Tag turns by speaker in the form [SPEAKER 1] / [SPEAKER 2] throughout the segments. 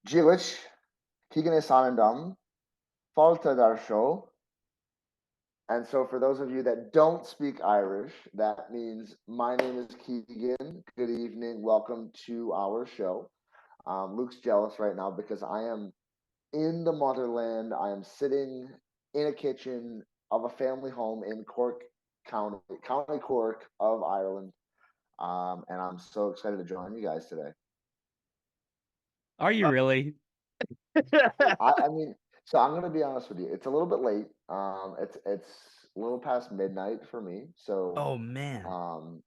[SPEAKER 1] Dziś, Keegan is Sanandam, Falta dar show. And so, for those of you that don't speak Irish, that means my name is Keegan. Good evening. Welcome to our show. Luke's jealous right now because I am in the motherland. I am sitting in a kitchen of a family home in Cork County, County Cork of Ireland. And I'm so excited to join you guys today.
[SPEAKER 2] Are you really?
[SPEAKER 1] I mean, so I'm gonna be honest with you. It's a little bit late. It's a little past midnight for me.
[SPEAKER 3] Oh man.
[SPEAKER 1] Um,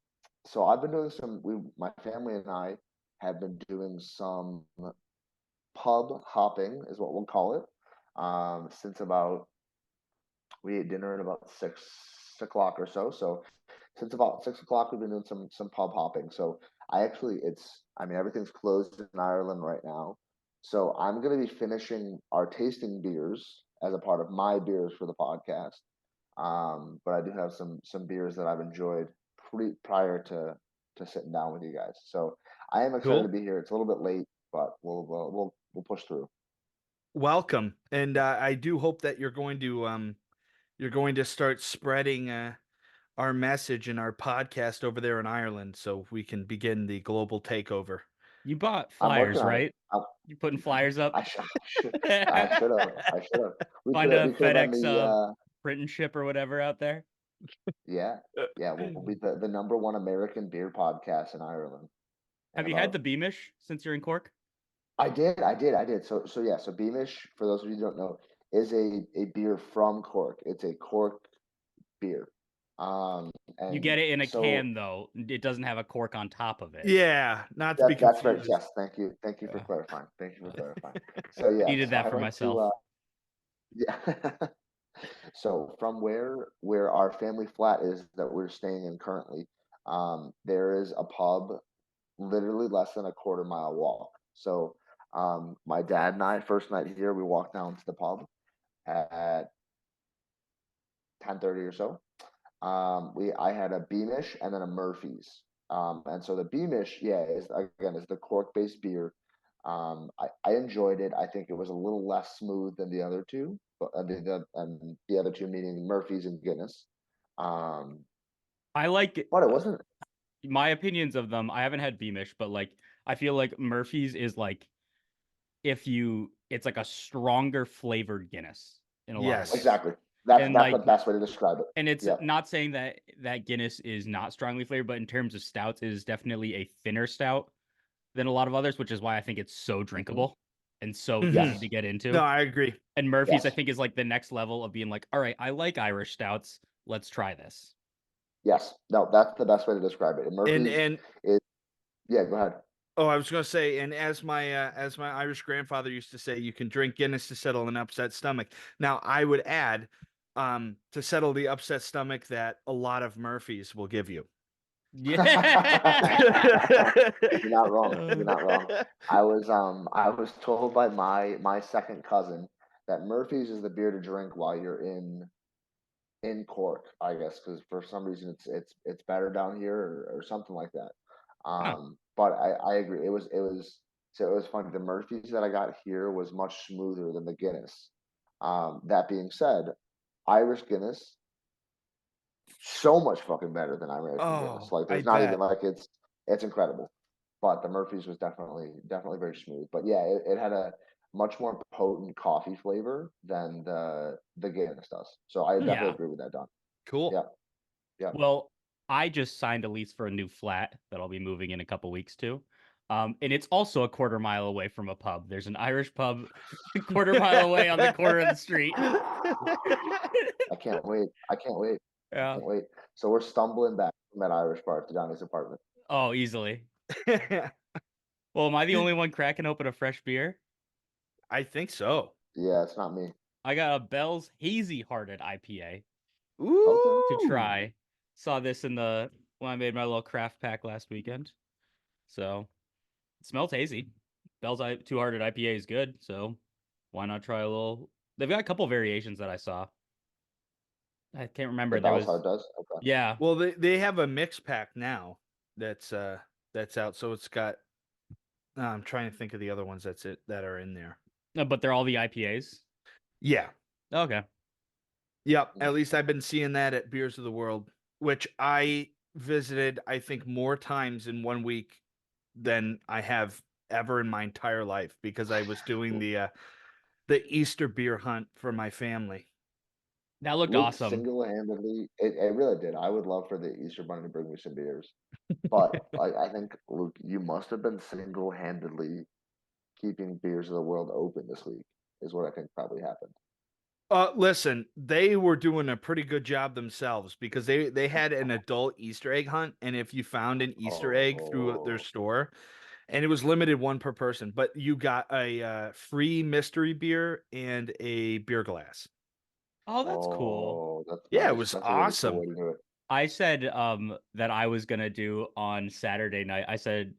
[SPEAKER 1] so I've been doing some. My family and I have been doing some pub hopping, is what we'll call it. Since about we ate dinner at about 6 o'clock or so. So since about 6 o'clock, we've been doing some pub hopping. So I mean everything's closed in Ireland right now. So I'm gonna be finishing our tasting beers as a part of my beers for the podcast. But I do have some beers that I've enjoyed prior to sitting down with you guys. So I am excited to
[SPEAKER 3] Cool.
[SPEAKER 1] be here. It's a little bit late, but we'll push through.
[SPEAKER 3] Welcome. And I do hope that you're going to start spreading our message and our podcast over there in Ireland so we can begin the global takeover.
[SPEAKER 2] You bought
[SPEAKER 1] I'm working
[SPEAKER 2] flyers,
[SPEAKER 1] on it.
[SPEAKER 2] right? You putting flyers up?
[SPEAKER 1] I should, I should have. I should have.
[SPEAKER 2] Find a
[SPEAKER 1] We could have been
[SPEAKER 2] FedEx
[SPEAKER 1] the
[SPEAKER 2] print and ship or whatever out there.
[SPEAKER 1] yeah, yeah. We'll be the number one American beer podcast in Ireland. And
[SPEAKER 2] Have you had
[SPEAKER 1] about
[SPEAKER 2] the Beamish since you're in Cork?
[SPEAKER 1] I did. So yeah. So Beamish, for those of you who don't know, is a beer from Cork. It's a Cork beer.
[SPEAKER 2] You
[SPEAKER 1] And
[SPEAKER 2] get it in a
[SPEAKER 1] so
[SPEAKER 2] can though. It doesn't have a cork on top of it.
[SPEAKER 3] Yeah, not to be
[SPEAKER 1] that's right.
[SPEAKER 3] confused.
[SPEAKER 1] Yes, thank you for
[SPEAKER 2] Yeah.
[SPEAKER 1] clarifying. Thank you for clarifying. So yeah,
[SPEAKER 2] Needed
[SPEAKER 1] so
[SPEAKER 2] that
[SPEAKER 1] I
[SPEAKER 2] for
[SPEAKER 1] went to
[SPEAKER 2] myself.
[SPEAKER 1] yeah. So from where our family flat is that we're staying in currently, there is a pub literally less than a quarter mile walk. So my dad and I, first night here, we walked down to the pub at 10:30 or so. I had a Beamish and then a Murphy's. And so the Beamish, yeah, is the cork based beer. I enjoyed it. I think it was a little less smooth than the other two, but and the other two meaning Murphy's and Guinness. Um,
[SPEAKER 2] I like it.
[SPEAKER 1] but it wasn't.
[SPEAKER 2] My opinions of them. I haven't had Beamish, but like I feel like Murphy's is like it's like a stronger flavored Guinness in a lot of
[SPEAKER 3] Yes.
[SPEAKER 2] ways.
[SPEAKER 1] Exactly.
[SPEAKER 2] And
[SPEAKER 1] That's the
[SPEAKER 2] like
[SPEAKER 1] best way to describe it.
[SPEAKER 2] and it's
[SPEAKER 1] Yeah.
[SPEAKER 2] not saying that Guinness is not strongly flavored, but in terms of stouts, it is definitely a thinner stout than a lot of others, which is why I think it's so
[SPEAKER 1] Hmm.
[SPEAKER 2] drinkable and so easy
[SPEAKER 3] Mhm.
[SPEAKER 2] to get
[SPEAKER 3] No,
[SPEAKER 2] into.
[SPEAKER 3] I agree.
[SPEAKER 2] And Murphy's, I
[SPEAKER 1] Yes.
[SPEAKER 2] think, is like the next level of being like, all right, I like Irish stouts. Let's try this.
[SPEAKER 1] Yes. No, that's the best way to describe it. And
[SPEAKER 3] And
[SPEAKER 1] Murphy's
[SPEAKER 3] and
[SPEAKER 1] is yeah. Go ahead.
[SPEAKER 3] oh, I was going to say, and as my Irish grandfather used to say, you can drink Guinness to settle an upset stomach. Now, I would add, to settle the upset stomach that a lot of Murphys will give you.
[SPEAKER 2] Yeah.
[SPEAKER 1] You're not wrong. You're not wrong. I was told by my second cousin that Murphy's is the beer to drink while you're in Cork, I guess, because for some reason it's better down here or something like that.
[SPEAKER 2] Huh.
[SPEAKER 1] But I agree. It was funny. The Murphy's that I got here was much smoother than the Guinness. That being said, Irish Guinness so much fucking better than American Guinness.
[SPEAKER 3] Oh,
[SPEAKER 1] Like
[SPEAKER 3] I
[SPEAKER 1] there's not even
[SPEAKER 3] bet.
[SPEAKER 1] like it's incredible. But the Murphy's was definitely very smooth. But yeah, it had a much more potent coffee flavor than the Guinness does. So I definitely
[SPEAKER 2] Yeah.
[SPEAKER 1] agree with that, Don.
[SPEAKER 3] Cool.
[SPEAKER 1] Yeah, yeah.
[SPEAKER 2] Well, I just signed a lease for a new flat that I'll be moving in a couple weeks to. And it's also a quarter mile away from a pub. There's an Irish pub a quarter mile away on the corner of the street.
[SPEAKER 1] I can't wait. I can't wait. I
[SPEAKER 2] Yeah.
[SPEAKER 1] can't wait. So we're stumbling back from that Irish bar to Donnie's apartment.
[SPEAKER 2] Oh, easily. Well, am I the only one cracking open a fresh beer?
[SPEAKER 3] I think so.
[SPEAKER 1] Yeah, it's not me.
[SPEAKER 2] I got a Bell's Hazy Hearted IPA
[SPEAKER 1] Okay.
[SPEAKER 2] to
[SPEAKER 3] Ooh.
[SPEAKER 2] try. Saw this when I made my little craft pack last weekend. So it smells hazy. Bell's Two Hearted IPA is good, so why not try a little? They've got a couple variations that I saw. I can't
[SPEAKER 1] The
[SPEAKER 2] remember. There
[SPEAKER 1] Bell's
[SPEAKER 2] was
[SPEAKER 1] Heart does. Okay.
[SPEAKER 2] yeah.
[SPEAKER 3] Well, they have a mix pack now that's out. So it's got I'm trying to think of the other ones that are in there.
[SPEAKER 2] But they're all the IPAs.
[SPEAKER 3] Yeah.
[SPEAKER 2] Okay.
[SPEAKER 3] Yep.
[SPEAKER 1] Mm.
[SPEAKER 3] At least I've been seeing that at Beers of the World, which I visited, I think, more times in 1 week than I have ever in my entire life because I was doing the Easter beer hunt for my family.
[SPEAKER 2] That looked
[SPEAKER 1] Luke
[SPEAKER 2] awesome.
[SPEAKER 1] single-handedly, it really did. I would love for the Easter Bunny to bring me some beers. But I think, Luke, you must have been single-handedly keeping Beers of the World open this week, is what I think probably happened.
[SPEAKER 3] Listen, they were doing a pretty good job themselves because they had an adult Easter egg hunt, and if you found an Easter egg through their
[SPEAKER 1] Oh,
[SPEAKER 3] store, and it was limited one per person, but you got a free mystery beer and a beer glass.
[SPEAKER 2] Oh, that's cool.
[SPEAKER 1] that's
[SPEAKER 3] Yeah, it
[SPEAKER 1] nice.
[SPEAKER 3] was
[SPEAKER 1] That's a really cool
[SPEAKER 3] awesome.
[SPEAKER 1] way to do it.
[SPEAKER 2] I said that I was gonna do on Saturday night. I said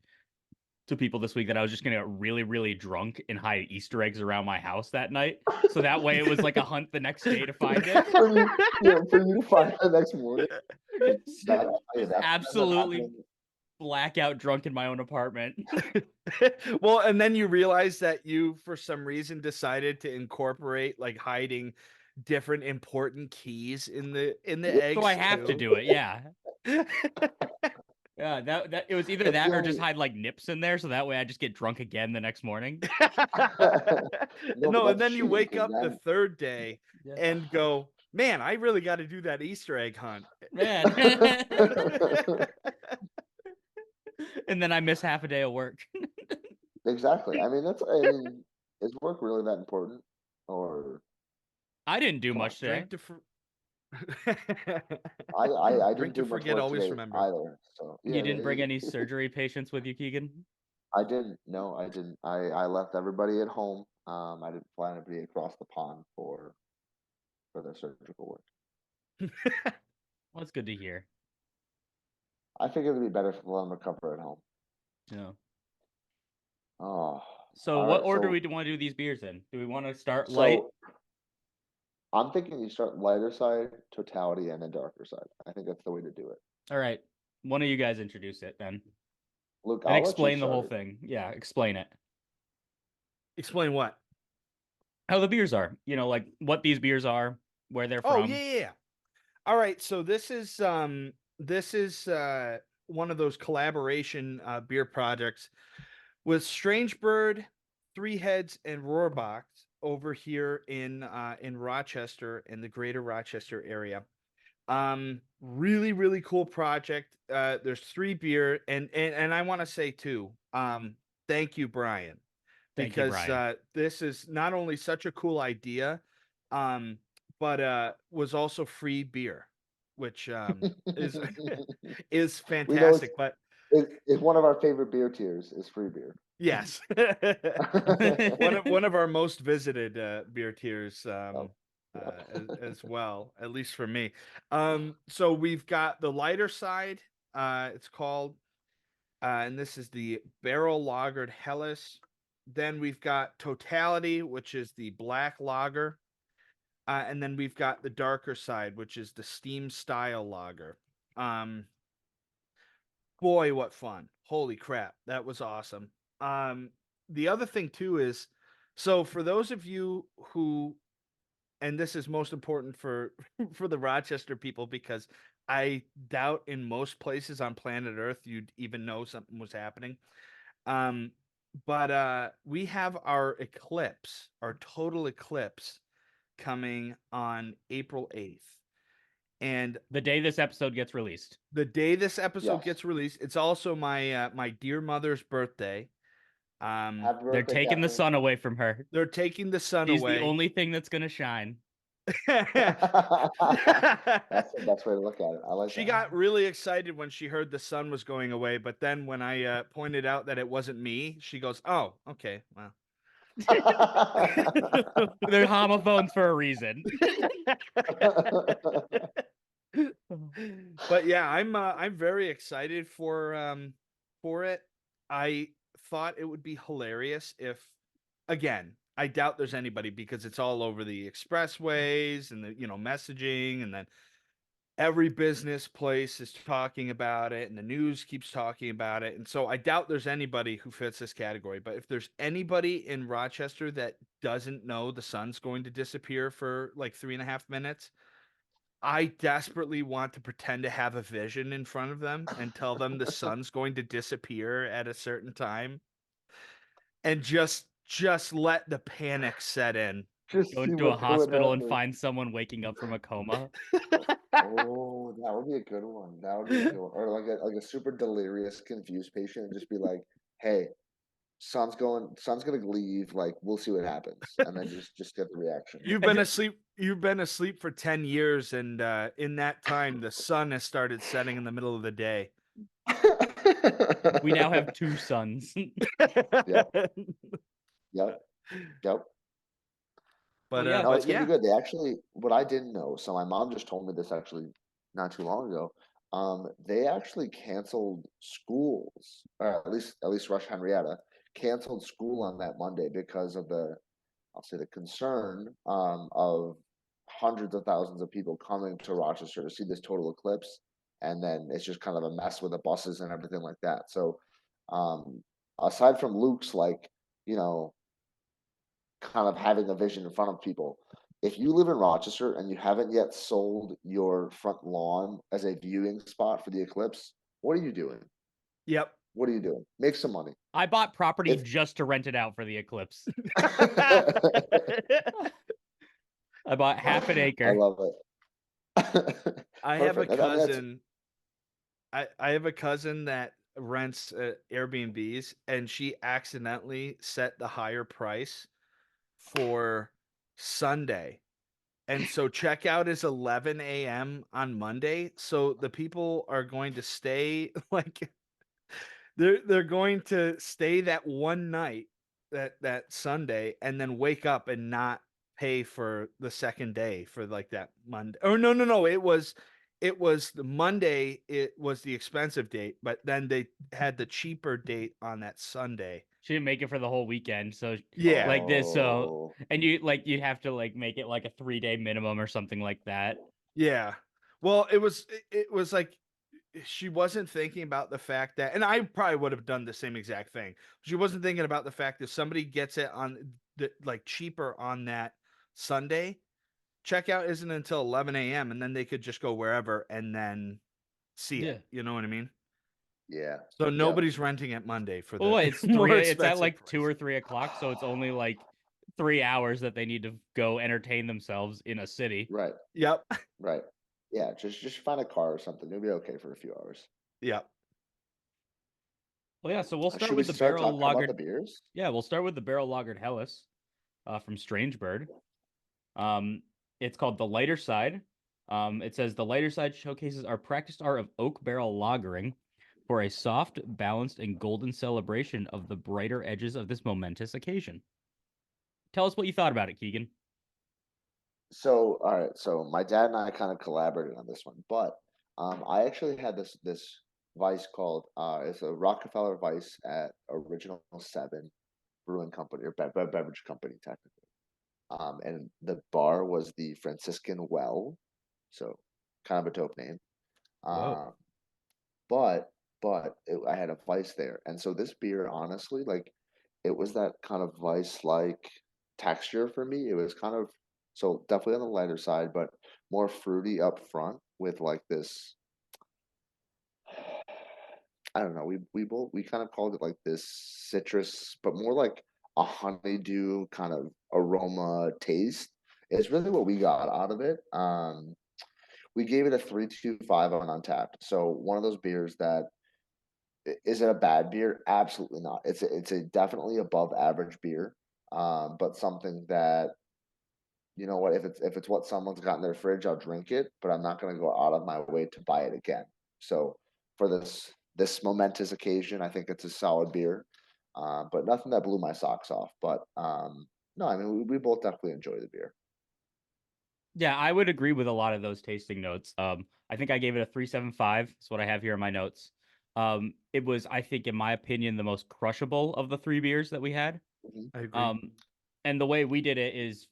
[SPEAKER 2] to people this week that I was just gonna get really, really drunk and hide Easter eggs around my house that night. So that way it was like a hunt the next day to find it.
[SPEAKER 1] For you to find the next morning. That, hey,
[SPEAKER 2] Just
[SPEAKER 1] that's what ends up
[SPEAKER 2] absolutely
[SPEAKER 1] happening.
[SPEAKER 2] blackout drunk in my own apartment.
[SPEAKER 3] Well, and then you realize that you, for some reason, decided to incorporate like hiding different important keys in the
[SPEAKER 2] So I
[SPEAKER 3] eggs
[SPEAKER 2] have to
[SPEAKER 3] too.
[SPEAKER 2] do it, yeah. Yeah, that it was either
[SPEAKER 1] That's the
[SPEAKER 2] that or just
[SPEAKER 1] only.
[SPEAKER 2] hide like nips in there so that way I just get drunk again the next morning.
[SPEAKER 1] No, but
[SPEAKER 3] No, and
[SPEAKER 1] that's
[SPEAKER 3] then you
[SPEAKER 1] cheating
[SPEAKER 3] wake
[SPEAKER 1] because
[SPEAKER 3] up the
[SPEAKER 1] then
[SPEAKER 3] third day
[SPEAKER 2] Yeah.
[SPEAKER 3] and go, man, I really got to do that Easter egg hunt.
[SPEAKER 2] Man. And then I miss half a day of work.
[SPEAKER 1] exactly. I mean, is work really that important? Or
[SPEAKER 2] I didn't do
[SPEAKER 1] come on,
[SPEAKER 2] much today.
[SPEAKER 3] Drink to for...
[SPEAKER 1] I
[SPEAKER 3] Drink
[SPEAKER 1] didn't
[SPEAKER 3] to
[SPEAKER 1] do much
[SPEAKER 3] forget,
[SPEAKER 1] work
[SPEAKER 3] always
[SPEAKER 1] today
[SPEAKER 3] remember.
[SPEAKER 1] either. So
[SPEAKER 2] You
[SPEAKER 1] yeah,
[SPEAKER 2] didn't bring any surgery patients with you, Keegan?
[SPEAKER 1] I didn't. No, I didn't. I left everybody at home. I didn't fly anybody across the pond for their surgical work.
[SPEAKER 2] Well, that's good to hear.
[SPEAKER 1] I figured it'd be better for them to cover at home.
[SPEAKER 2] Yeah.
[SPEAKER 1] Oh,
[SPEAKER 2] So
[SPEAKER 1] all
[SPEAKER 2] what
[SPEAKER 1] right.
[SPEAKER 2] order we do want to do these beers in? Do we want to start light?
[SPEAKER 1] So I'm thinking you start lighter side, totality, and then darker side. I think that's the way to do it.
[SPEAKER 2] All right. One of you guys introduce it then.
[SPEAKER 1] Luke,
[SPEAKER 2] And
[SPEAKER 1] I'll let you
[SPEAKER 2] explain the whole
[SPEAKER 1] start it.
[SPEAKER 2] thing. Yeah, explain it.
[SPEAKER 3] Explain what?
[SPEAKER 2] How the beers are. Like what these beers are, where they're
[SPEAKER 3] Oh,
[SPEAKER 2] from.
[SPEAKER 3] yeah. All right, so this is one of those collaboration beer projects with Strange Bird, Three Heads, and Rohrbox over here in Rochester, in the greater Rochester area. Really, really cool project. There's three beer, and I want to say too, thank you, Brian,
[SPEAKER 2] Thank you,
[SPEAKER 3] because
[SPEAKER 2] Brian.
[SPEAKER 3] this is not only such a cool idea, um, but was also free beer, which is is
[SPEAKER 1] We know
[SPEAKER 3] fantastic. But
[SPEAKER 1] it's one of our favorite beer tiers is free beer.
[SPEAKER 3] yes, one of our most visited beer tiers,
[SPEAKER 1] Oh, yeah.
[SPEAKER 3] as well, at least for me. So we've got the lighter side. It's called, and this is the barrel lagered Helles. Then we've got Totality, which is the black lager. And then we've got the darker side, which is the steam style lager. Um, Boy, what fun. Holy crap. That was awesome. The other thing too is, so for those of you who, and this is most important for for the Rochester people, because I doubt in most places on planet Earth you'd even know something was happening. Um, but we have our eclipse, our total eclipse, coming on April 8th. And
[SPEAKER 2] The day this episode gets released.
[SPEAKER 3] the day this episode
[SPEAKER 1] Yes.
[SPEAKER 3] gets released, it's also my my dear mother's birthday.
[SPEAKER 1] Happy
[SPEAKER 2] They're
[SPEAKER 1] birthday,
[SPEAKER 2] taking the
[SPEAKER 1] Catherine.
[SPEAKER 2] sun away from her.
[SPEAKER 3] They're taking the sun
[SPEAKER 2] She's the
[SPEAKER 3] away.
[SPEAKER 2] only thing that's gonna shine.
[SPEAKER 1] That's the best way to look at it. I like
[SPEAKER 3] She
[SPEAKER 1] that.
[SPEAKER 3] got really excited when she heard the sun was going away, but then when I pointed out that it wasn't me, she goes, "Oh, okay, well."
[SPEAKER 2] They're homophones for a reason.
[SPEAKER 3] But yeah, I'm very excited for it. I thought it would be hilarious if, again, I doubt there's anybody because it's all over the expressways and the messaging, and then every business place is talking about it, and the news keeps talking about it. And so I doubt there's anybody who fits this category. But if there's anybody in Rochester that doesn't know the sun's going to disappear for like 3.5 minutes, I desperately want to pretend to have a vision in front of them and tell them the sun's going to disappear at a certain time, and just let the panic set in.
[SPEAKER 1] Just
[SPEAKER 2] Go
[SPEAKER 1] see
[SPEAKER 2] into a
[SPEAKER 1] what would
[SPEAKER 2] hospital and
[SPEAKER 1] happen.
[SPEAKER 2] find someone waking up from a coma.
[SPEAKER 1] Oh, that would be a good one. That would be a good one. Or like a super delirious, confused patient, and just be like, "Hey, sun's gonna leave. Like, we'll see what happens," and then just get the reaction.
[SPEAKER 3] You've been asleep. You've been asleep for 10 years, and in that time, the sun has started setting in the middle of the day.
[SPEAKER 2] We now have 2 sons.
[SPEAKER 1] Yep. Yep. Yep.
[SPEAKER 3] But
[SPEAKER 2] yeah,
[SPEAKER 1] No,
[SPEAKER 3] but
[SPEAKER 1] it's gonna be
[SPEAKER 3] yeah,
[SPEAKER 1] good. They actually, what I didn't know, so my mom just told me this actually not too long ago. They actually canceled schools, or at least Rush Henrietta canceled school on that Monday because of I'll say the concern of hundreds of thousands of people coming to Rochester to see this total eclipse, and then it's just kind of a mess with the buses and everything like that. So, aside from Luke's, like, you know, kind of having a vision in front of people. If you live in Rochester and you haven't yet sold your front lawn as a viewing spot for the eclipse, what are you doing?
[SPEAKER 3] yep.
[SPEAKER 1] What are you doing? Make some money.
[SPEAKER 2] I bought property
[SPEAKER 1] If
[SPEAKER 2] just to rent it out for the eclipse.
[SPEAKER 3] I
[SPEAKER 2] I bought half an
[SPEAKER 1] I
[SPEAKER 2] acre.
[SPEAKER 1] love it.
[SPEAKER 3] have a
[SPEAKER 1] Perfect. I mean, that's
[SPEAKER 3] cousin. I have a cousin that rents Airbnbs, and she accidentally set the higher price for Sunday. And so checkout is 11 a.m. on Monday. So the people are going to stay like they're going to stay that one night, that Sunday, and then wake up and not pay for the second day for like that Monday. Oh no, it was the Monday, it was the expensive date, but then they had the cheaper date on that Sunday.
[SPEAKER 2] She didn't make it for the whole weekend, so
[SPEAKER 3] Yeah.
[SPEAKER 2] like this. So
[SPEAKER 1] oh,
[SPEAKER 2] and you'd have to like make it like a 3-day minimum or something like that.
[SPEAKER 3] Yeah. Well, it was like she wasn't thinking about the fact that, and I probably would have done the same exact thing. She wasn't thinking about the fact that somebody gets it on the like cheaper on that Sunday. Checkout isn't until 11 a.m. and then they could just go wherever and then see
[SPEAKER 2] Yeah.
[SPEAKER 3] it. You know what I mean?
[SPEAKER 1] yeah.
[SPEAKER 3] So
[SPEAKER 1] Yep.
[SPEAKER 3] nobody's renting it Monday for
[SPEAKER 2] Well,
[SPEAKER 3] the
[SPEAKER 2] it's
[SPEAKER 3] more
[SPEAKER 2] 3. It's at
[SPEAKER 3] expensive
[SPEAKER 2] like
[SPEAKER 3] price.
[SPEAKER 2] 2 or 3 o'clock, so it's only like 3 hours that they need to go entertain themselves in a city.
[SPEAKER 1] Right.
[SPEAKER 3] Yep.
[SPEAKER 1] Right. Yeah. Just find a car or something. You'll be okay for a few hours.
[SPEAKER 3] Yep.
[SPEAKER 2] Well, yeah. So we'll start
[SPEAKER 1] Should we
[SPEAKER 2] with the
[SPEAKER 1] start
[SPEAKER 2] barrel
[SPEAKER 1] talking about the
[SPEAKER 2] lagered.
[SPEAKER 1] beers?
[SPEAKER 2] Yeah, we'll start with the barrel lagered Helles, from Strangebird. It's called the lighter side. It says the lighter side showcases our practiced art of oak barrel lagering for a soft, balanced, and golden celebration of the brighter edges of this momentous occasion. Tell us what you thought about it, Keegan.
[SPEAKER 1] So, all right. So my dad and I kind of collaborated on this one, but I actually had this vice called it's a Rockefeller Vice at Original Seven Brewing Company or beverage company technically. And the bar was the Franciscan Well, so kind of a dope name.
[SPEAKER 3] Whoa.
[SPEAKER 1] Um, but I had a vice there, and so this beer, honestly, like it was that kind of vice like texture for me. It was kind of so definitely on the lighter side, but more fruity up front with like this. I don't know. We kind of called it like this citrus, but more like a honeydew kind of aroma taste. It's really what we got out of it. We gave it a 3.25 on Untapped. So one of those beers that is it a bad beer? Absolutely not. It's a definitely above average beer, but something that you know what if it's what someone's got in their fridge, I'll drink it, but I'm not going to go out of my way to buy it again. So for this momentous occasion, I think it's a solid beer, but nothing that blew my socks off. But no, I mean we both definitely enjoy the beer.
[SPEAKER 2] Yeah, I would agree with a lot of those tasting notes. I think I gave it a 3.75. That's what I have here in my notes. It was, I think, in my opinion, the most crushable of the 3 beers that we had.
[SPEAKER 1] Mhm.
[SPEAKER 3] I agree.
[SPEAKER 2] And the way we did it is,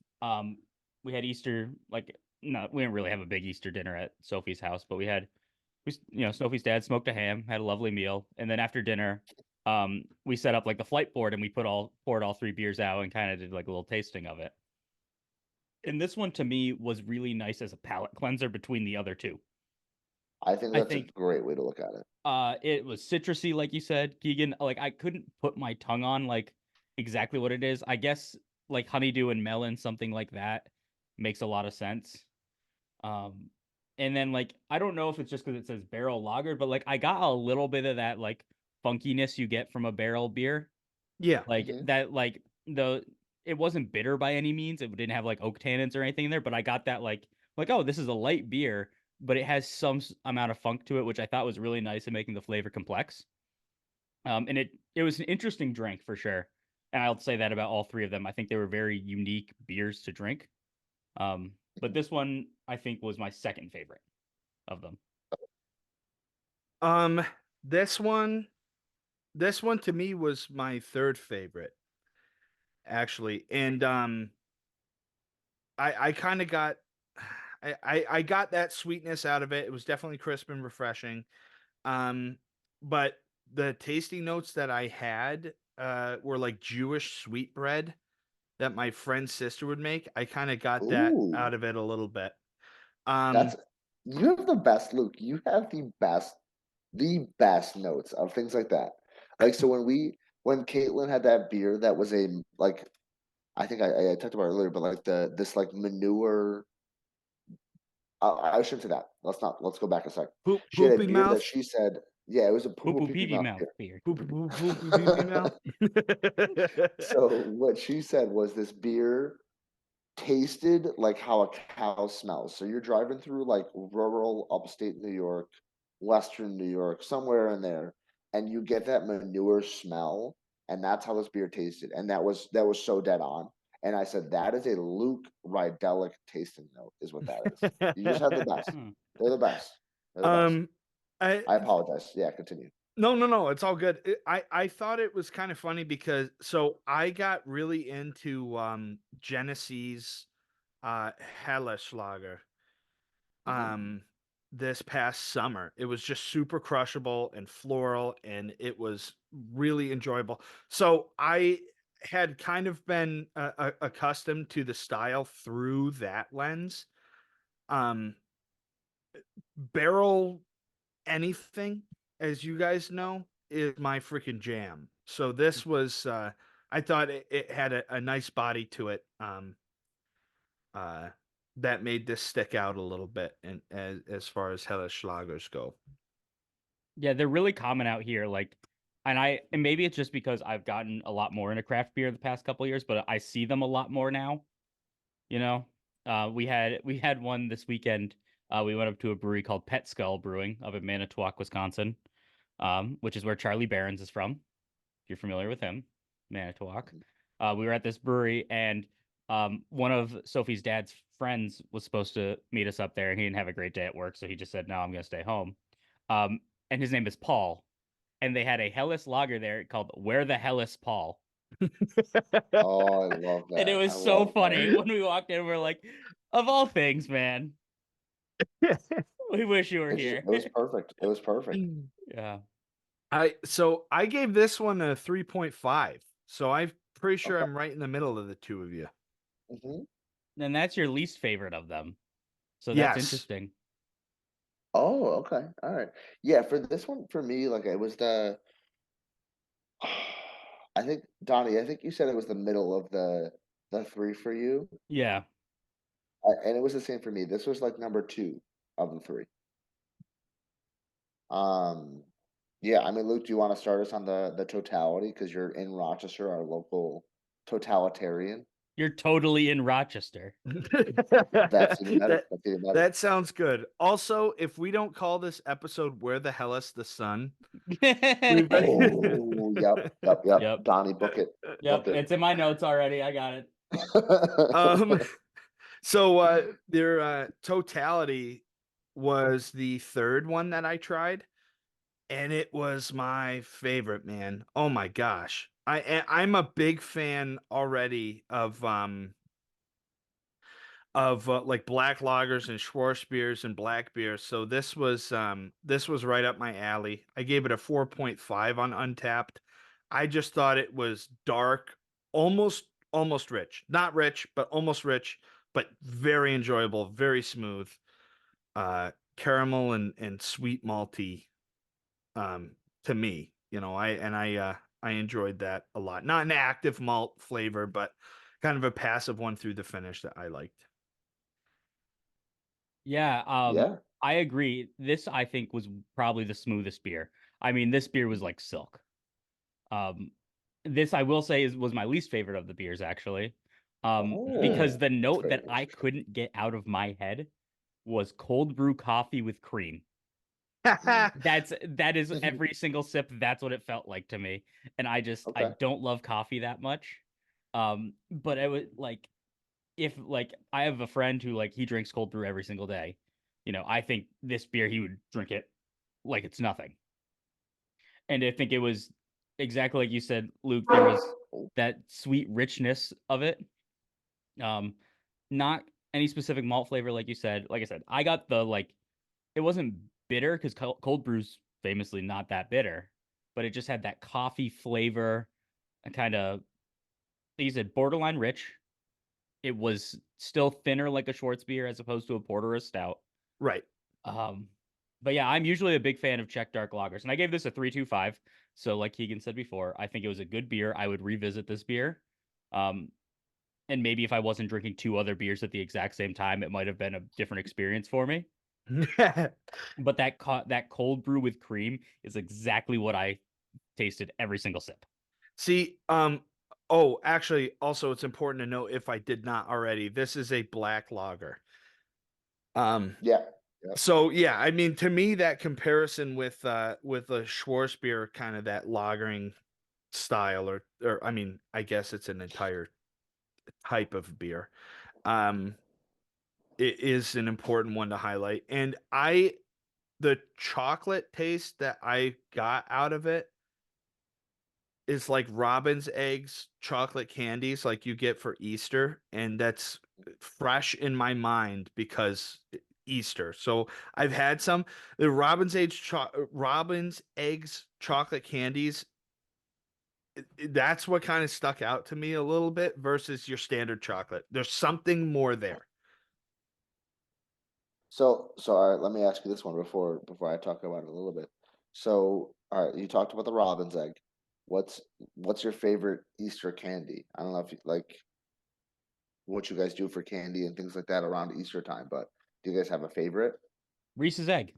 [SPEAKER 2] we had Easter, like we didn't really have a big Easter dinner at Sophie's house, but Sophie's dad smoked a ham, had a lovely meal, and then after dinner, we set up like the flight board and we poured all three beers out and kind of did like a little tasting of it. And this one to me was really nice as a palate cleanser between the other two.
[SPEAKER 1] I think
[SPEAKER 2] I
[SPEAKER 1] that's a
[SPEAKER 2] think
[SPEAKER 1] great way to look at it.
[SPEAKER 2] it was citrusy, like you said, Keegan. Like I couldn't put my tongue on like exactly what it is. I guess like honeydew and melon, something like that, makes a lot of sense. Um, and then like I don't know if it's just because it says barrel lager, but like I got a little bit of that like funkiness you get from a barrel beer.
[SPEAKER 3] Yeah.
[SPEAKER 2] Like
[SPEAKER 1] Mhm.
[SPEAKER 2] that, like it wasn't bitter by any means. It didn't have like oak tannins or anything in there, but I got that like oh, this is a light beer, but it has some amount of funk to it, which I thought was really nice in making the flavor complex. And it was an interesting drink for sure. And I'll say that about all three of them. I think they were very unique beers to drink. But this one I think was my second favorite of them.
[SPEAKER 3] Um, this one to me was my third favorite, actually. And I kind of got I got that sweetness out of it. It was definitely crisp and refreshing. But the tasting notes that I had were like Jewish sweetbread that my friend's sister would make. I kind of got that
[SPEAKER 1] Ooh,
[SPEAKER 3] out of it a little bit. Um,
[SPEAKER 1] that's you have the best, Luke. You have the best notes of things like that. Like so when Caitlin had that beer that was a like I think I talked about it earlier, but like this like manure. I shouldn't say that. Let's go back a sec. She had a
[SPEAKER 3] poopy
[SPEAKER 1] beer that
[SPEAKER 3] mouth,
[SPEAKER 1] she said, yeah, it was a
[SPEAKER 2] Poo
[SPEAKER 1] poo
[SPEAKER 2] poo
[SPEAKER 1] pee
[SPEAKER 2] pee pee
[SPEAKER 1] mouth
[SPEAKER 2] mouth
[SPEAKER 1] beer.
[SPEAKER 2] beer.
[SPEAKER 3] poopy pee pee mouth.
[SPEAKER 1] So what she said was this beer tasted like how a cow smells. So you're driving through like rural upstate New York, Western New York, somewhere in there, and you get that manure smell, and that's how this beer tasted. And that was so dead on. And I said, that is a Luke Rydelic tasting note, is what that is. You just have the best.
[SPEAKER 2] Hmm.
[SPEAKER 1] They're the best. They're the best.
[SPEAKER 3] um, I
[SPEAKER 1] I apologize. Yeah, continue.
[SPEAKER 3] no, it's all good. I thought it was kind of funny because so I got really into Genesee's Helleschlager
[SPEAKER 1] Hmm.
[SPEAKER 3] um this past summer. It was just super crushable and floral and it was really enjoyable. So I had kind of been accustomed to the style through that lens. Um Barrel anything, as you guys know, is my freaking jam. So this was I thought it had a nice body to it. Uh that made this stick out a little bit and as far as Hella Schlagers go.
[SPEAKER 2] Yeah, they're really common out here. Like, and maybe it's just because I've gotten a lot more into craft beer the past couple of years, but I see them a lot more now. You know, we had one this weekend. We went up to a brewery called Pet Skull Brewing up in Manitowoc, Wisconsin, which is where Charlie Barons is from. If you're familiar with him, Manitowoc. We were at this brewery, and one of Sophie's dad's friends was supposed to meet us up there, and he didn't have a great day at work, so he just said, "No, I'm gonna stay home." Um, and his name is Paul, and they had a Helles lager there called "Where the Hell is Paul?"
[SPEAKER 1] Oh, I love
[SPEAKER 2] And it
[SPEAKER 1] that. I
[SPEAKER 2] was so
[SPEAKER 1] love that.
[SPEAKER 2] funny when we walked in. We're like, "Of all things, man, we wish you were here."
[SPEAKER 1] It was perfect. It was perfect.
[SPEAKER 2] Yeah,
[SPEAKER 3] I gave this one a 3.5. So I'm pretty sure
[SPEAKER 1] Okay.
[SPEAKER 3] I'm right in the middle of the two of you.
[SPEAKER 1] Hmm.
[SPEAKER 2] and that's your least favorite of them, so that's
[SPEAKER 3] Yes.
[SPEAKER 2] interesting.
[SPEAKER 1] Oh, okay. All right. Yeah, for this one, for me, like it was I think Donnie, I think you said it was the middle of the three for you,
[SPEAKER 2] Yeah.
[SPEAKER 1] and it was the same for me. This was like number two of the three. Um, yeah, I mean, Luke, do you want to start us on the totality because you're in Rochester, our local totalitarian?
[SPEAKER 2] You're totally in Rochester.
[SPEAKER 1] That's even better.
[SPEAKER 3] that
[SPEAKER 1] That's even better.
[SPEAKER 3] that sounds good. Also, if we don't call this episode "Where the Hell is the Sun," we've
[SPEAKER 1] Oh, yep.
[SPEAKER 2] Yep.
[SPEAKER 1] Donnie, book it,
[SPEAKER 2] Yep.
[SPEAKER 1] book it.
[SPEAKER 2] It's in my notes already. I got it.
[SPEAKER 3] um so their totality was the third one that I tried, and it was my favorite, man. Oh my gosh. I'm a big fan already of like black lagers and Schwarzbiers and black beers. So this was right up my alley. I gave it a 4.5 on Untapped. I just thought it was dark, almost rich. Not rich, but almost rich, but very enjoyable, very smooth. Caramel and sweet malty to me. I enjoyed that a lot. Not an active malt flavor, but kind of a passive one through the finish that I liked.
[SPEAKER 2] Yeah,
[SPEAKER 1] Yeah.
[SPEAKER 2] I agree. This I think was probably the smoothest beer. I mean, this beer was like silk. Um, this I will say was my least favorite of the beers actually. Because
[SPEAKER 1] Oh,
[SPEAKER 2] the
[SPEAKER 1] that's
[SPEAKER 2] note
[SPEAKER 1] very
[SPEAKER 2] that I
[SPEAKER 1] interesting.
[SPEAKER 2] couldn't get out of my head was cold brew coffee with cream. That is every single sip. That's what it felt like to me. And I
[SPEAKER 1] Okay.
[SPEAKER 2] don't love coffee that much. But it was like if like I have a friend who like he drinks cold brew every single day. I think this beer he would drink it like it's nothing. And I think it was exactly like you said, Luke. There was
[SPEAKER 1] Oh,
[SPEAKER 2] that sweet richness of it. Um, not any specific malt flavor, like you said. Like I said, I got the like it wasn't bitter because cold brew's famously not that bitter, but it just had that coffee flavor, and kind of, like you said, borderline rich. It was still thinner like a Schwarzbier as opposed to a porter or a stout.
[SPEAKER 3] Right.
[SPEAKER 2] Um, but yeah, I'm usually a big fan of Czech dark lagers, and I gave this a 3.25. So, like Keegan said before, I think it was a good beer. I would revisit this beer. Um, and maybe if I wasn't drinking two other beers at the exact same time, it might have been a different experience for me. But that cold brew with cream is exactly what I tasted every single sip.
[SPEAKER 3] See, oh, actually, also it's important to note if I did not already, this is a black lager. Um,
[SPEAKER 1] yeah. Yep.
[SPEAKER 3] so yeah, I mean, to me, that comparison with a Schwarzbier, kind of that lagering style, or I mean, I guess it's an entire type of beer. Um, it is an important one to highlight, and the chocolate taste that I got out of it is like robin's eggs chocolate candies like you get for Easter, and that's fresh in my mind because Easter. So I've had some the robin's eggs chocolate candies. That's what kind of stuck out to me a little bit versus your standard chocolate. There's something more there.
[SPEAKER 1] So all right, let me ask you this one before I talk about it a little bit. So, all right, you talked about the robin's egg. What's what's your favorite Easter candy? I don't know if you like what you guys do for candy and things like that around Easter time, but do you guys have a favorite?
[SPEAKER 2] Reese's egg,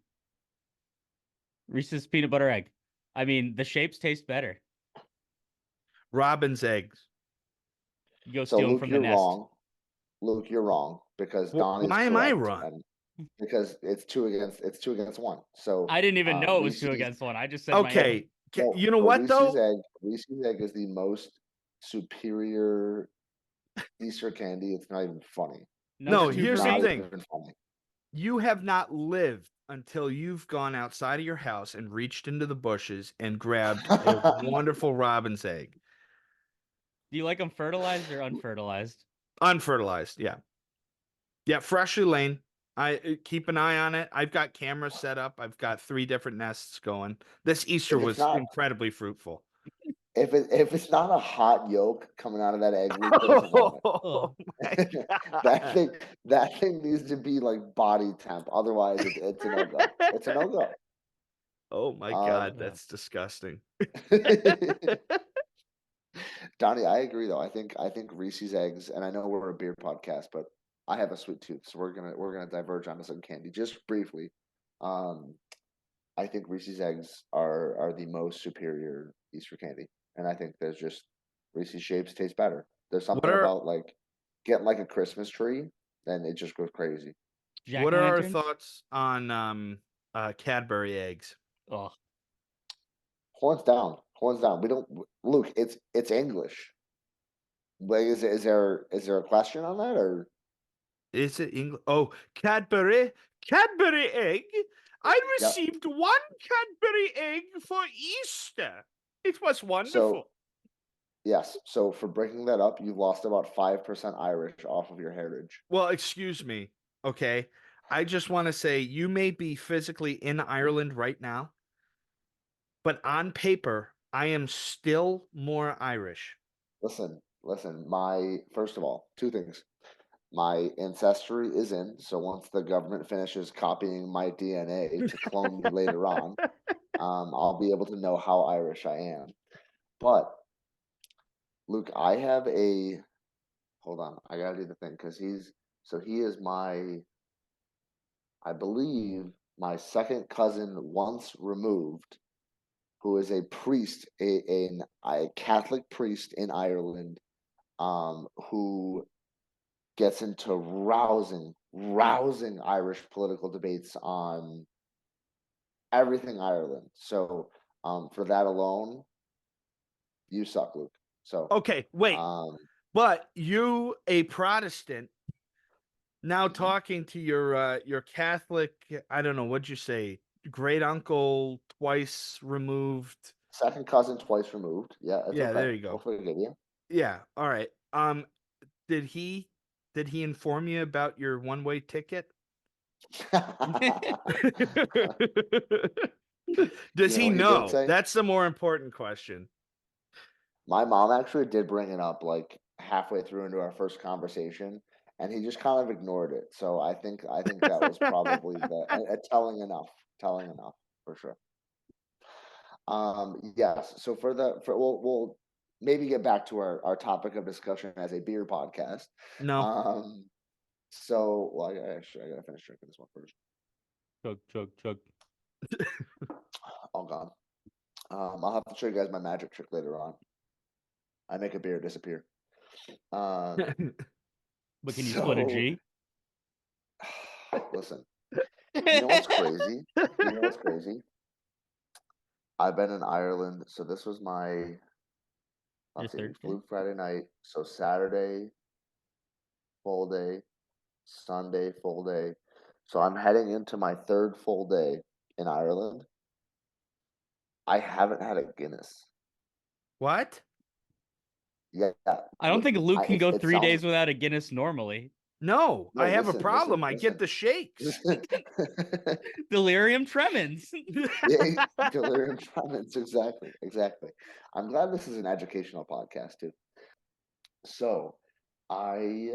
[SPEAKER 2] Reese's peanut butter egg. I mean, the shapes taste better.
[SPEAKER 3] Robin's eggs.
[SPEAKER 2] You go
[SPEAKER 1] So
[SPEAKER 2] steal them
[SPEAKER 1] Luke,
[SPEAKER 2] from the
[SPEAKER 1] you're
[SPEAKER 2] nest.
[SPEAKER 1] wrong. Luke, you're wrong because Donnie is
[SPEAKER 3] Why am I
[SPEAKER 1] correct,
[SPEAKER 3] wrong?
[SPEAKER 1] and because it's two against one. So
[SPEAKER 2] I didn't even know it was two
[SPEAKER 1] Reese's
[SPEAKER 2] against one. I just said my answer.
[SPEAKER 3] Okay,
[SPEAKER 1] no,
[SPEAKER 3] you know
[SPEAKER 1] no,
[SPEAKER 3] what though?
[SPEAKER 1] Reese's egg is the most superior Easter candy. It's not even funny.
[SPEAKER 2] No,
[SPEAKER 3] No,
[SPEAKER 2] it's
[SPEAKER 1] It's
[SPEAKER 2] two
[SPEAKER 3] here's
[SPEAKER 2] for
[SPEAKER 3] the
[SPEAKER 1] not
[SPEAKER 2] me.
[SPEAKER 3] thing.
[SPEAKER 1] even funny.
[SPEAKER 3] You have not lived until you've gone outside of your house and reached into the bushes and grabbed a wonderful robin's egg.
[SPEAKER 2] Do you like them fertilized or unfertilized?
[SPEAKER 3] Unfertilized, yeah. Yeah, freshly laid. I keep an eye on it. I've got cameras set up. I've got 3 different nests going. This Easter
[SPEAKER 1] if it's
[SPEAKER 3] was
[SPEAKER 1] not
[SPEAKER 3] incredibly fruitful.
[SPEAKER 1] if it's not a hot yolk coming out of that egg, Luke, what is wrong with
[SPEAKER 3] Oh
[SPEAKER 2] Oh,
[SPEAKER 3] my
[SPEAKER 1] it? that
[SPEAKER 3] God.
[SPEAKER 1] thing that thing needs to be like body temp. Otherwise, it's a no go. It's a no go.
[SPEAKER 3] Oh my
[SPEAKER 1] Um,
[SPEAKER 3] God, that's disgusting.
[SPEAKER 1] Donnie, I agree though. I think Reese's eggs, and I know we're a beer podcast, but I have a sweet tooth, so we're gonna diverge onto some candy just briefly. Um, I think Reese's eggs are the most superior Easter candy, and I think there's just Reese's shapes taste better. There's
[SPEAKER 3] What
[SPEAKER 1] something
[SPEAKER 3] are
[SPEAKER 1] about like getting like a Christmas tree, then it just goes crazy.
[SPEAKER 2] jack
[SPEAKER 3] what
[SPEAKER 2] o'
[SPEAKER 3] are our
[SPEAKER 2] lanterns.
[SPEAKER 3] thoughts on Cadbury eggs?
[SPEAKER 2] Oh,
[SPEAKER 1] Horns down, horns down. We don't, Luke. It's English. Like, is there a question on that or?
[SPEAKER 3] Is it English? Oh, Cadbury egg. I
[SPEAKER 1] Yep.
[SPEAKER 3] received one Cadbury egg for Easter. It was
[SPEAKER 1] So
[SPEAKER 3] wonderful.
[SPEAKER 1] Yes. So for breaking that up, you've lost about 5% Irish off of your heritage.
[SPEAKER 3] Well, excuse me. Okay. I just want to say you may be physically in Ireland right now, but on paper, I am still more Irish.
[SPEAKER 1] Listen. First of all, two things. My ancestry is in, so once the government finishes copying my DNA to clone me later on, I'll be able to know how Irish I am. But Luke, I have a hold on, I gotta do the thing because he is I believe my second cousin once removed, who is a priest, a Catholic priest in Ireland, who gets into rousing Irish political debates on everything Ireland. So, for that alone, you suck, Luke. So,
[SPEAKER 3] Okay, wait.
[SPEAKER 1] um,
[SPEAKER 3] But you, a Protestant, now
[SPEAKER 1] mhm.
[SPEAKER 3] talking to your Catholic, I don't know, what'd you say? Great uncle twice removed.
[SPEAKER 1] Second cousin twice removed. Yeah, it's
[SPEAKER 3] Yeah,
[SPEAKER 1] okay.
[SPEAKER 3] there you
[SPEAKER 1] We'll
[SPEAKER 3] go.
[SPEAKER 1] forgive you.
[SPEAKER 3] Yeah, all right. Did he inform you about your one-way ticket? Does
[SPEAKER 1] You know
[SPEAKER 3] he
[SPEAKER 1] what he did
[SPEAKER 3] know?
[SPEAKER 1] say?
[SPEAKER 3] That's the more important question.
[SPEAKER 1] My mom actually did bring it up like halfway through into our first conversation, and he just kind of ignored it. So I think that was probably telling enough for sure. Yes. So we'll maybe get back to our topic of discussion as a beer podcast.
[SPEAKER 3] No.
[SPEAKER 1] Um, well, I gotta finish drinking this one first.
[SPEAKER 2] Chug, chug, chug.
[SPEAKER 1] All gone. I'll have to show you guys my magic trick later on. I make a beer disappear. Um,
[SPEAKER 2] But can you split a
[SPEAKER 1] so
[SPEAKER 2] G?
[SPEAKER 1] listen, you know what's crazy? You know what's crazy? I've been in Ireland, so this was my
[SPEAKER 2] Your
[SPEAKER 1] let's see, we
[SPEAKER 2] third day?
[SPEAKER 1] flew Friday night, so Saturday full day, Sunday full day. So I'm heading into my third full day in Ireland. I haven't had a Guinness.
[SPEAKER 3] What?
[SPEAKER 1] Yeah,
[SPEAKER 2] I don't think Luke can go
[SPEAKER 1] it
[SPEAKER 2] 3 days
[SPEAKER 1] sounds
[SPEAKER 2] without a Guinness normally.
[SPEAKER 3] No,
[SPEAKER 1] no.
[SPEAKER 3] I have a
[SPEAKER 1] Listen,
[SPEAKER 3] problem. I get the shakes.
[SPEAKER 1] listen.
[SPEAKER 2] Delirium tremens.
[SPEAKER 1] Yeah, delirium tremens. Exactly. I'm glad this is an educational podcast too. So, I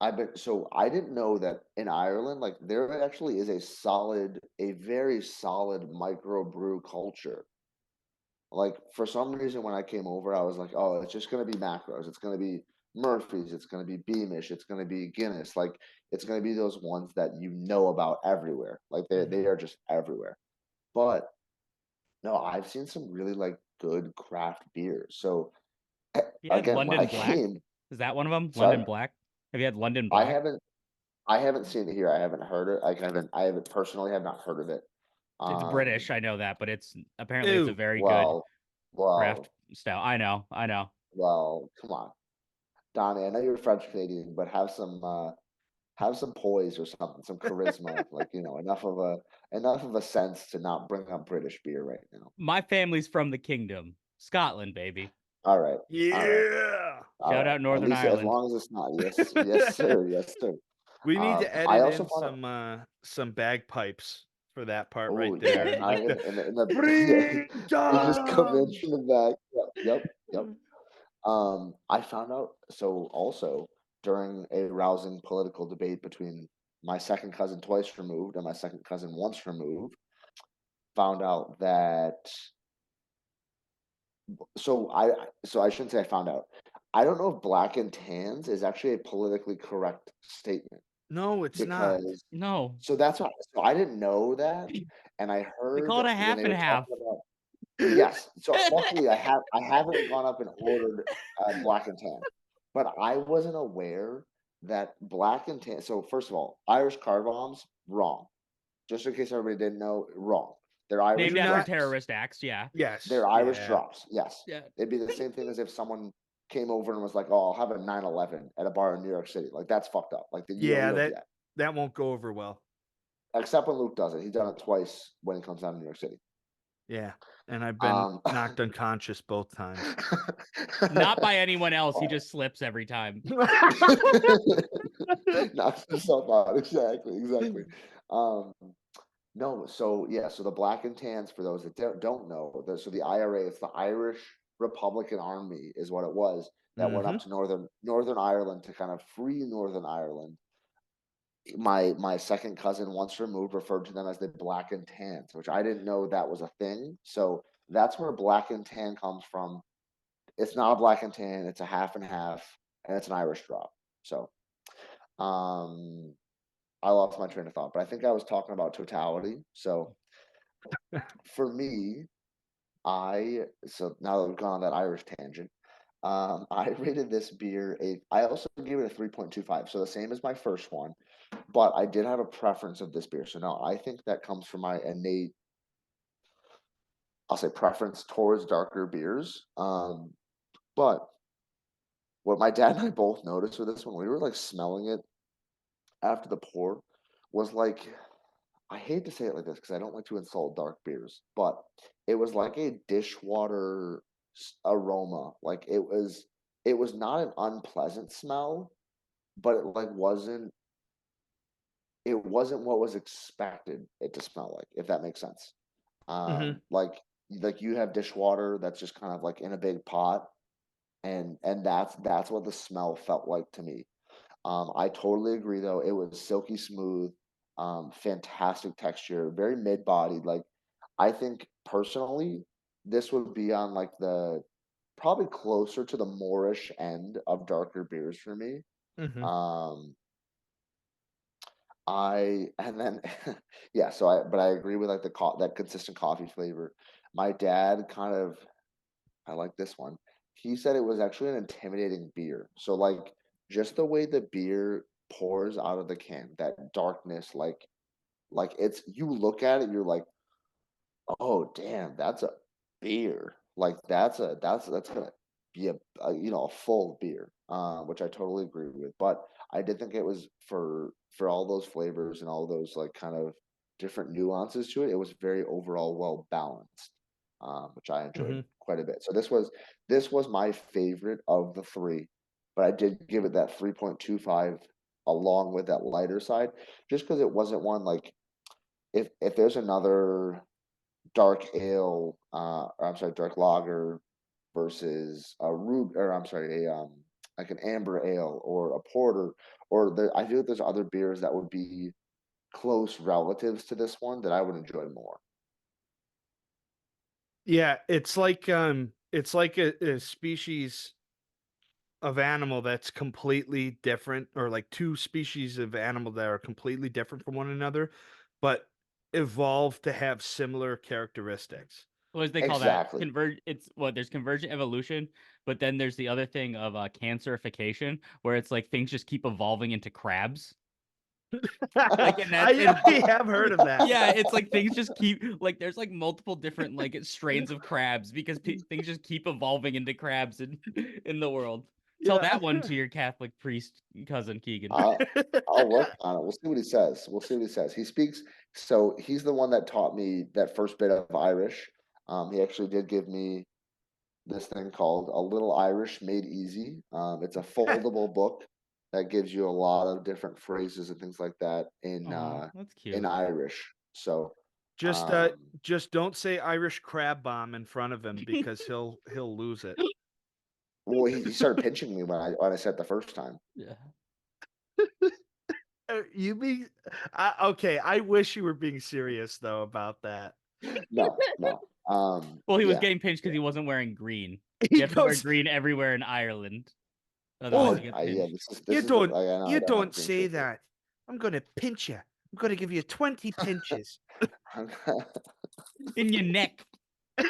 [SPEAKER 1] I didn't know that in Ireland, like there actually is a very solid microbrew culture. Like for some reason, when I came over, I was like, oh, it's just gonna be macros. It's gonna be Murphy's. It's gonna be Beamish. It's gonna be Guinness. Like it's gonna be those ones that you know about everywhere. Like they are just everywhere. But no, I've seen some really like good craft beers. So
[SPEAKER 2] You had
[SPEAKER 1] again, when I
[SPEAKER 2] London Black.
[SPEAKER 1] came,
[SPEAKER 2] Is that one of them?
[SPEAKER 1] sorry,
[SPEAKER 2] London Black? Have you had London
[SPEAKER 1] I
[SPEAKER 2] Black?
[SPEAKER 1] haven't I haven't seen it here. I haven't heard it. Like I haven't personally have not heard of it.
[SPEAKER 2] It's
[SPEAKER 1] Um,
[SPEAKER 2] British, I know that, but it's apparently it's a
[SPEAKER 3] Ew.
[SPEAKER 2] very good
[SPEAKER 1] well,
[SPEAKER 2] craft
[SPEAKER 1] well,
[SPEAKER 2] style. I know.
[SPEAKER 1] come on, Donnie. I know you're French Canadian, but have some poise or something, some charisma. Like enough of a sense to not bring up British beer right now.
[SPEAKER 2] My family's from the kingdom. Scotland, baby.
[SPEAKER 1] All right, all right,
[SPEAKER 3] Yeah.
[SPEAKER 1] all
[SPEAKER 2] Shout
[SPEAKER 1] right.
[SPEAKER 2] out
[SPEAKER 1] At
[SPEAKER 2] Northern
[SPEAKER 1] least as
[SPEAKER 2] Ireland.
[SPEAKER 1] long as it's not yes, sir, yes, sir.
[SPEAKER 3] We need to
[SPEAKER 1] I
[SPEAKER 3] edit
[SPEAKER 1] also
[SPEAKER 3] in
[SPEAKER 1] found out.
[SPEAKER 3] some bagpipes for that part
[SPEAKER 1] Oh
[SPEAKER 3] right
[SPEAKER 1] yeah,
[SPEAKER 3] there.
[SPEAKER 1] I
[SPEAKER 3] Like the
[SPEAKER 1] in the yeah, they just come in
[SPEAKER 3] freedom.
[SPEAKER 1] from the back. Yep. I found out so also during a rousing political debate between my second cousin twice removed and my second cousin once removed, found out that so I shouldn't say I found out. I don't know if black and tans is actually a politically correct statement
[SPEAKER 3] No, it's not.
[SPEAKER 1] because
[SPEAKER 2] No.
[SPEAKER 1] so that's why so I didn't know that, and I
[SPEAKER 2] They call
[SPEAKER 1] heard
[SPEAKER 2] it a
[SPEAKER 1] when
[SPEAKER 2] half
[SPEAKER 1] they
[SPEAKER 2] and
[SPEAKER 1] were
[SPEAKER 2] half.
[SPEAKER 1] talking about yes. So luckily I haven't gone up and ordered black and tan, but I wasn't aware that black and tan. So first of all, Irish car bombs wrong. Just in case everybody didn't know, wrong. They're Irish
[SPEAKER 2] Named
[SPEAKER 3] Do
[SPEAKER 2] after
[SPEAKER 3] not.
[SPEAKER 1] drops.
[SPEAKER 2] terrorist acts, yeah.
[SPEAKER 3] Yes.
[SPEAKER 1] They're Irish
[SPEAKER 3] Yeah.
[SPEAKER 1] drops. Yes,
[SPEAKER 2] Yeah.
[SPEAKER 1] it'd be the same thing as if someone came over and was like, "Oh, I'll have a 911 at a bar in New York City." Like that's fucked up. Like
[SPEAKER 3] Yeah,
[SPEAKER 1] you don't do that.
[SPEAKER 3] that won't go over well.
[SPEAKER 1] Except when Luke does it. He's done it twice when he comes down to New York City.
[SPEAKER 3] Yeah, and I've been knocked unconscious both times.
[SPEAKER 2] Not by anyone else. He just slips every time.
[SPEAKER 1] Knocks himself out. Exactly. Um, no, so yeah, so the black and tans, for those that don't know, so the IRA, it's the Irish Republican Army, is what it was, that went up to Northern Ireland to kind of free Northern Ireland. My second cousin, once removed, referred to them as the black and tans, which I didn't know that was a thing. So that's where black and tan comes from. It's not a black and tan, it's a half and half, and it's an Irish drop. So um I lost my train of thought, but I think I was talking about totality. So for me, so now that we've gone on that Irish tangent, I rated this beer I also gave it a 3.25, so the same as my first one, but I did have a preference of this beer. So now I think that comes from my innate, I'll say, preference towards darker beers. But what my dad and I both noticed with this one, we were like smelling it after the pour, was like, I hate to say it like this because I don't like to insult dark beers, but it was like a dishwater aroma. Like it was not an unpleasant smell, but it wasn't what was expected it to smell like, if that makes sense.
[SPEAKER 3] Mhm.
[SPEAKER 1] Like you have dishwater that's just kind of like in a big pot, and that's what the smell felt like to me. I totally agree, though. It was silky smooth, fantastic texture, very mid-bodied. Like, I think personally, this would be on like the probably closer to the Moorish end of darker beers for me.
[SPEAKER 3] Mhm.
[SPEAKER 1] Um, and then yeah, but I agree with like that consistent coffee flavor. My dad kind of, I like this one. He said it was actually an intimidating beer. So like just the way the beer pours out of the can, that darkness, like it's, you look at it, you're like, oh damn, that's a beer. Like that's gonna be a full beer, which I totally agree with. But I did think it was for all those flavors and all those like kind of different nuances to it. It was very overall well balanced, which I enjoyed
[SPEAKER 3] Mhm.
[SPEAKER 1] quite a bit. So this was my favorite of the three, but I did give it that 3.25 along with that lighter side, just because it wasn't one like, if there's another dark ale, or I'm sorry, dark lager versus a or I'm sorry, a like an amber ale or a porter, I feel like there's other beers that would be close relatives to this one that I would enjoy more.
[SPEAKER 3] Yeah, it's like a species of animal that's completely different, or like two species of animal that are completely different from one another, but evolved to have similar characteristics.
[SPEAKER 2] What do they call that?
[SPEAKER 1] Exactly.
[SPEAKER 2] It's what, there's convergent evolution, but then there's the other thing of cancerification, where it's like things just keep evolving into crabs. Like in that,
[SPEAKER 3] I have heard of that.
[SPEAKER 2] yeah, it's like things just keep, like there's like multiple different like strains of crabs because things just keep evolving into crabs in the world. Tell
[SPEAKER 3] Yeah.
[SPEAKER 2] that one to your Catholic priest cousin Keegan.
[SPEAKER 1] I'll work on it. We'll see what he says. We'll see what he says. He speaks. So he's the one that taught me that first bit of Irish. He actually did give me this thing called A Little Irish Made Easy. It's a foldable book that gives you a lot of different phrases and things like that
[SPEAKER 2] Oh, that's
[SPEAKER 1] in
[SPEAKER 2] cute.
[SPEAKER 1] Irish. So
[SPEAKER 3] Just uh
[SPEAKER 1] um,
[SPEAKER 3] just don't say Irish crab bomb in front of him because he'll lose it.
[SPEAKER 1] well, he started pinching me when I said it the first time.
[SPEAKER 2] Yeah.
[SPEAKER 3] You mean okay, I wish you were being serious though about that.
[SPEAKER 1] No, no.
[SPEAKER 2] Well, he was
[SPEAKER 1] Yeah,
[SPEAKER 2] getting pinched because
[SPEAKER 1] yeah.
[SPEAKER 2] he wasn't wearing green.
[SPEAKER 3] He
[SPEAKER 2] You have to wear
[SPEAKER 3] goes,
[SPEAKER 2] green everywhere in Ireland, otherwise
[SPEAKER 3] "Oh,
[SPEAKER 2] you get
[SPEAKER 1] Yeah.
[SPEAKER 2] pinched.
[SPEAKER 1] This is like, I know I
[SPEAKER 3] you
[SPEAKER 1] don't have
[SPEAKER 3] don't
[SPEAKER 1] green
[SPEAKER 3] say
[SPEAKER 1] shirt,
[SPEAKER 3] that. I'm going to pinch you. I'm going to give you 20 pinches."
[SPEAKER 1] but
[SPEAKER 2] In your neck.
[SPEAKER 1] yeah,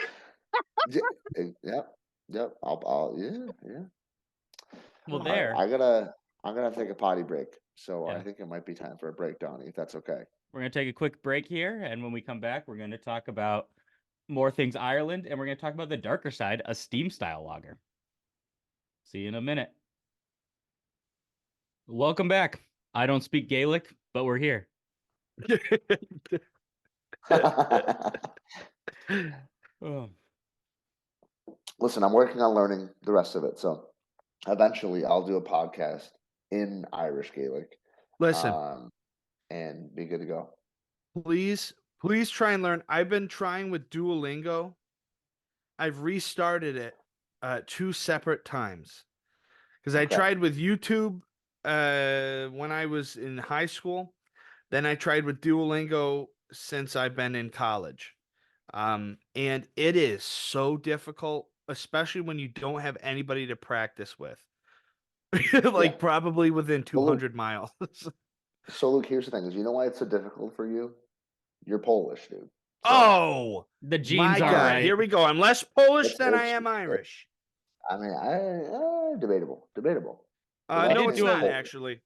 [SPEAKER 1] yep, yep. Yeah.
[SPEAKER 2] Well,
[SPEAKER 1] All right,
[SPEAKER 2] there.
[SPEAKER 1] I'm gonna take a potty break, so I
[SPEAKER 2] Yeah.
[SPEAKER 1] think it might be time for a break, Donnie, if that's okay.
[SPEAKER 2] We're going to take a quick break here. And when we come back, we're going to talk about more things Ireland. And we're going to talk about the darker side, a steam style lager. See you in a minute. Welcome back. I don't speak Gaelic, but we're here. Oh.
[SPEAKER 1] Listen, I'm working on learning the rest of it, so eventually I'll do a podcast in Irish Gaelic,
[SPEAKER 3] Listen,
[SPEAKER 1] um, and be good to go.
[SPEAKER 3] please try and learn. I've been trying with Duolingo. I've restarted it 2 separate times because I
[SPEAKER 1] Okay.
[SPEAKER 3] tried with YouTube when I was in high school. Then I tried with Duolingo since I've been in college. And it is so difficult, especially when you don't have anybody to practice with.
[SPEAKER 1] Yeah.
[SPEAKER 3] Like probably within
[SPEAKER 1] Well, Luke,
[SPEAKER 3] 200 miles.
[SPEAKER 1] so Luke, here's the thing: is you know why it's so difficult for you? You're Polish, dude. So
[SPEAKER 3] Oh,
[SPEAKER 2] The genes
[SPEAKER 3] my
[SPEAKER 2] are
[SPEAKER 3] God.
[SPEAKER 2] right.
[SPEAKER 3] Here we go. I'm less Polish
[SPEAKER 1] it's
[SPEAKER 3] than I am Irish.
[SPEAKER 1] I mean, debatable, debatable. The
[SPEAKER 2] I
[SPEAKER 1] left
[SPEAKER 3] No,
[SPEAKER 2] did
[SPEAKER 3] it's
[SPEAKER 1] wing
[SPEAKER 2] do
[SPEAKER 1] of
[SPEAKER 3] not
[SPEAKER 2] a
[SPEAKER 1] Polish.
[SPEAKER 3] actually.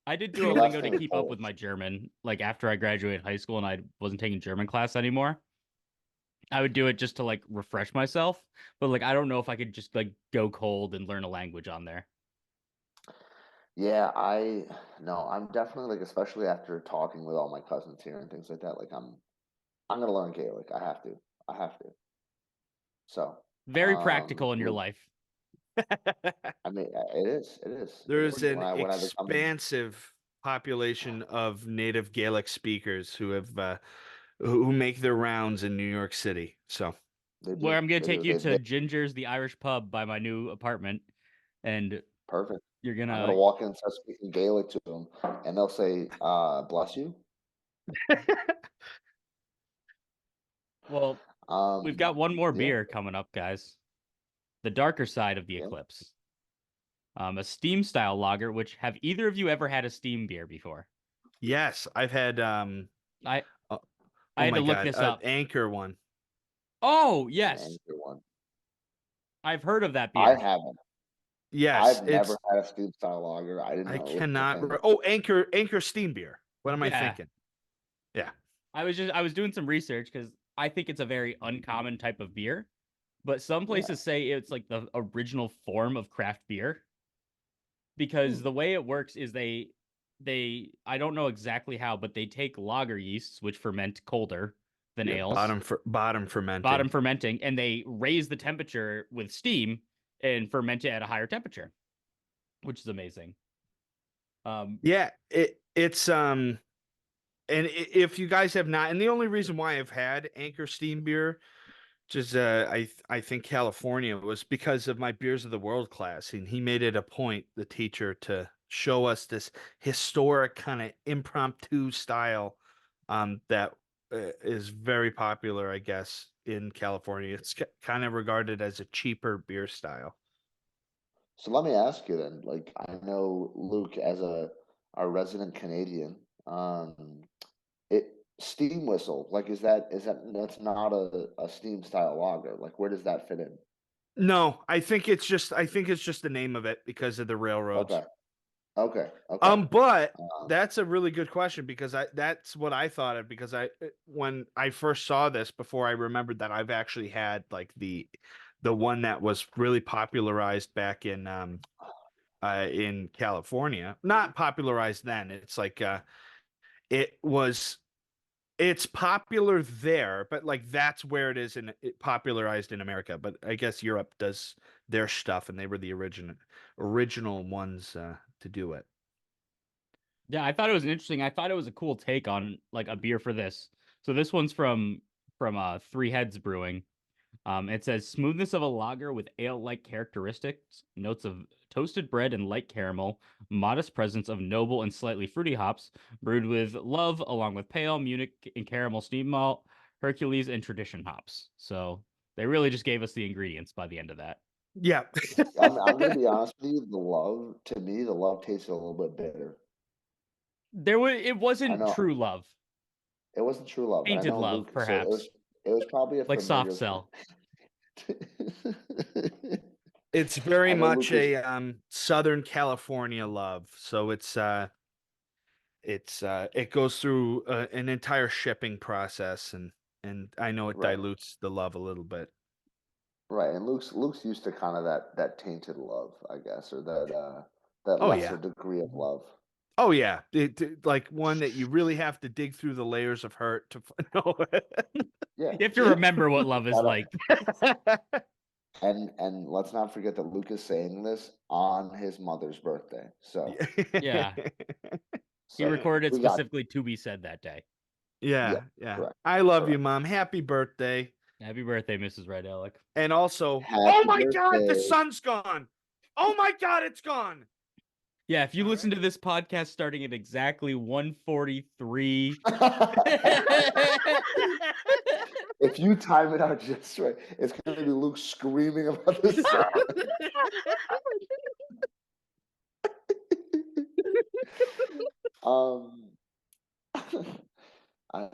[SPEAKER 2] I did
[SPEAKER 1] The left
[SPEAKER 2] Duolingo to
[SPEAKER 1] wing of
[SPEAKER 2] keep up with
[SPEAKER 1] Polish.
[SPEAKER 2] my German. Like after I graduated high school and I wasn't taking German class anymore, I would do it just to like refresh myself. But like I don't know if I could just like go cold and learn a language on there.
[SPEAKER 1] Yeah, no, I'm definitely like, especially after talking with all my cousins here and things like that. Like, I'm gonna learn Gaelic. I have to. I have to. So,
[SPEAKER 2] Very practical in your
[SPEAKER 1] would
[SPEAKER 2] life.
[SPEAKER 1] I mean, it is. It is. It
[SPEAKER 3] There's
[SPEAKER 1] is.
[SPEAKER 3] an
[SPEAKER 1] When I become
[SPEAKER 3] expansive population of native Gaelic speakers who have who make their rounds in New York City. So
[SPEAKER 1] they
[SPEAKER 2] Where
[SPEAKER 1] do.
[SPEAKER 2] I'm gonna
[SPEAKER 1] They
[SPEAKER 2] take
[SPEAKER 1] do.
[SPEAKER 2] you to Ginger's, the Irish pub by my new apartment, and
[SPEAKER 1] Perfect.
[SPEAKER 2] you're
[SPEAKER 1] I'm
[SPEAKER 2] gonna
[SPEAKER 1] gonna walk in and start speaking Gaelic to them, and they'll say, "Bless you."
[SPEAKER 2] well, we've got one more
[SPEAKER 1] Yeah.
[SPEAKER 2] beer coming up, guys. The darker side of the
[SPEAKER 1] Yeah.
[SPEAKER 2] Eclipse. A steam style lager, which have either of you ever had a steam beer before?
[SPEAKER 3] yes, I've had
[SPEAKER 2] I
[SPEAKER 3] oh,
[SPEAKER 2] I
[SPEAKER 3] oh
[SPEAKER 2] had to
[SPEAKER 3] my
[SPEAKER 2] look
[SPEAKER 3] God,
[SPEAKER 2] this up.
[SPEAKER 3] Anchor one.
[SPEAKER 2] Oh,
[SPEAKER 1] An
[SPEAKER 2] yes.
[SPEAKER 1] Anchor one.
[SPEAKER 2] I've heard of that
[SPEAKER 1] I
[SPEAKER 2] beer.
[SPEAKER 1] haven't.
[SPEAKER 3] Yes,
[SPEAKER 1] I've never
[SPEAKER 3] it's
[SPEAKER 1] had a steam style lager. I didn't
[SPEAKER 3] I
[SPEAKER 1] know it was a
[SPEAKER 3] cannot
[SPEAKER 1] thing.
[SPEAKER 3] oh, Anchor steam beer. What am I
[SPEAKER 2] Yeah.
[SPEAKER 3] thinking? Yeah.
[SPEAKER 2] I was doing some research because I think it's a very uncommon type of beer, but some
[SPEAKER 1] Yeah.
[SPEAKER 2] places say it's like the original form of craft beer because
[SPEAKER 1] Hmm.
[SPEAKER 2] the way it works is they I don't know exactly how, but they take lager yeasts which ferment colder than
[SPEAKER 3] Yeah,
[SPEAKER 2] ales,
[SPEAKER 3] bottom fermenting.
[SPEAKER 2] bottom fermenting, and they raise the temperature with steam and ferment it at a higher temperature, which is amazing.
[SPEAKER 3] Yeah, it's and if you guys have not, and the only reason why I've had Anchor steam beer, just I think California, was because of my Beers of the World class, and he made it a point, the teacher, to show us this historic kind of impromptu style that is very popular, I guess, in California. It's kind of regarded as a cheaper beer style.
[SPEAKER 1] So let me ask you then. Like, I know Luke as a resident Canadian. It steam whistle. Like, that's not a steam style lager. Like, where does that fit in?
[SPEAKER 3] No, I think it's just the name of it because of the railroads.
[SPEAKER 1] Okay. Okay. Okay.
[SPEAKER 3] But
[SPEAKER 1] Uh,
[SPEAKER 3] that's a really good question because that's what I thought of because when I first saw this before I remembered that I've actually had like the one that was really popularized back in California. Not popularized then. It's like it was it's popular there, but like that's where it is popularized in America. But I guess Europe does their stuff and they were the original ones to do it.
[SPEAKER 2] Yeah, I thought it was interesting. I thought it was a cool take on like a beer for this. So this one's from Three Heads Brewing. It says smoothness of a lager with ale-like characteristics, notes of toasted bread and light caramel, modest presence of noble and slightly fruity hops, brewed with love along with pale, Munich and caramel steam malt, Hercules and tradition hops. So they really just gave us the ingredients by the end of that.
[SPEAKER 3] Yeah.
[SPEAKER 1] I'm gonna be honest with you. To me, the love tasted a little bit bitter.
[SPEAKER 2] It
[SPEAKER 1] I
[SPEAKER 2] wasn't
[SPEAKER 1] know
[SPEAKER 2] true love,
[SPEAKER 1] it wasn't true love, but I
[SPEAKER 2] painted
[SPEAKER 1] know
[SPEAKER 2] love,
[SPEAKER 1] Luke. So
[SPEAKER 2] perhaps,
[SPEAKER 1] it was probably a
[SPEAKER 2] like soft
[SPEAKER 1] familiar thing.
[SPEAKER 2] sell.
[SPEAKER 3] It's very
[SPEAKER 1] I know
[SPEAKER 3] much
[SPEAKER 1] Lucas.
[SPEAKER 3] a Southern California love. So it goes through an entire shipping process and I know it
[SPEAKER 1] Right,
[SPEAKER 3] dilutes the love a little bit.
[SPEAKER 1] right, and Luke's used to kind of that tainted love, I guess, or that
[SPEAKER 3] Oh
[SPEAKER 1] lesser
[SPEAKER 3] yeah.
[SPEAKER 1] degree of love.
[SPEAKER 3] Oh yeah, like one that you really have to dig through the layers of hurt to know.
[SPEAKER 1] Yeah.
[SPEAKER 2] You have to remember what love is
[SPEAKER 1] Gotta-
[SPEAKER 2] like.
[SPEAKER 1] and let's not forget that Luke is saying this on his mother's birthday.
[SPEAKER 2] Yeah. He
[SPEAKER 1] So
[SPEAKER 2] recorded it
[SPEAKER 1] we got
[SPEAKER 2] specifically to be said that day.
[SPEAKER 1] yeah,
[SPEAKER 3] yeah.
[SPEAKER 1] correct.
[SPEAKER 3] I love you,
[SPEAKER 1] Correct.
[SPEAKER 3] Mom. Happy birthday.
[SPEAKER 2] Happy birthday, Mrs. Red Alec.
[SPEAKER 3] And also, oh
[SPEAKER 1] Happy
[SPEAKER 3] my God, the
[SPEAKER 1] birthday.
[SPEAKER 3] sun's gone. Oh my God, it's gone.
[SPEAKER 2] Yeah, if you
[SPEAKER 3] All
[SPEAKER 2] listen
[SPEAKER 3] right.
[SPEAKER 2] to this podcast starting at exactly 1:43,
[SPEAKER 1] If you time it out just right, it's going to be Luke screaming about the sun. um, I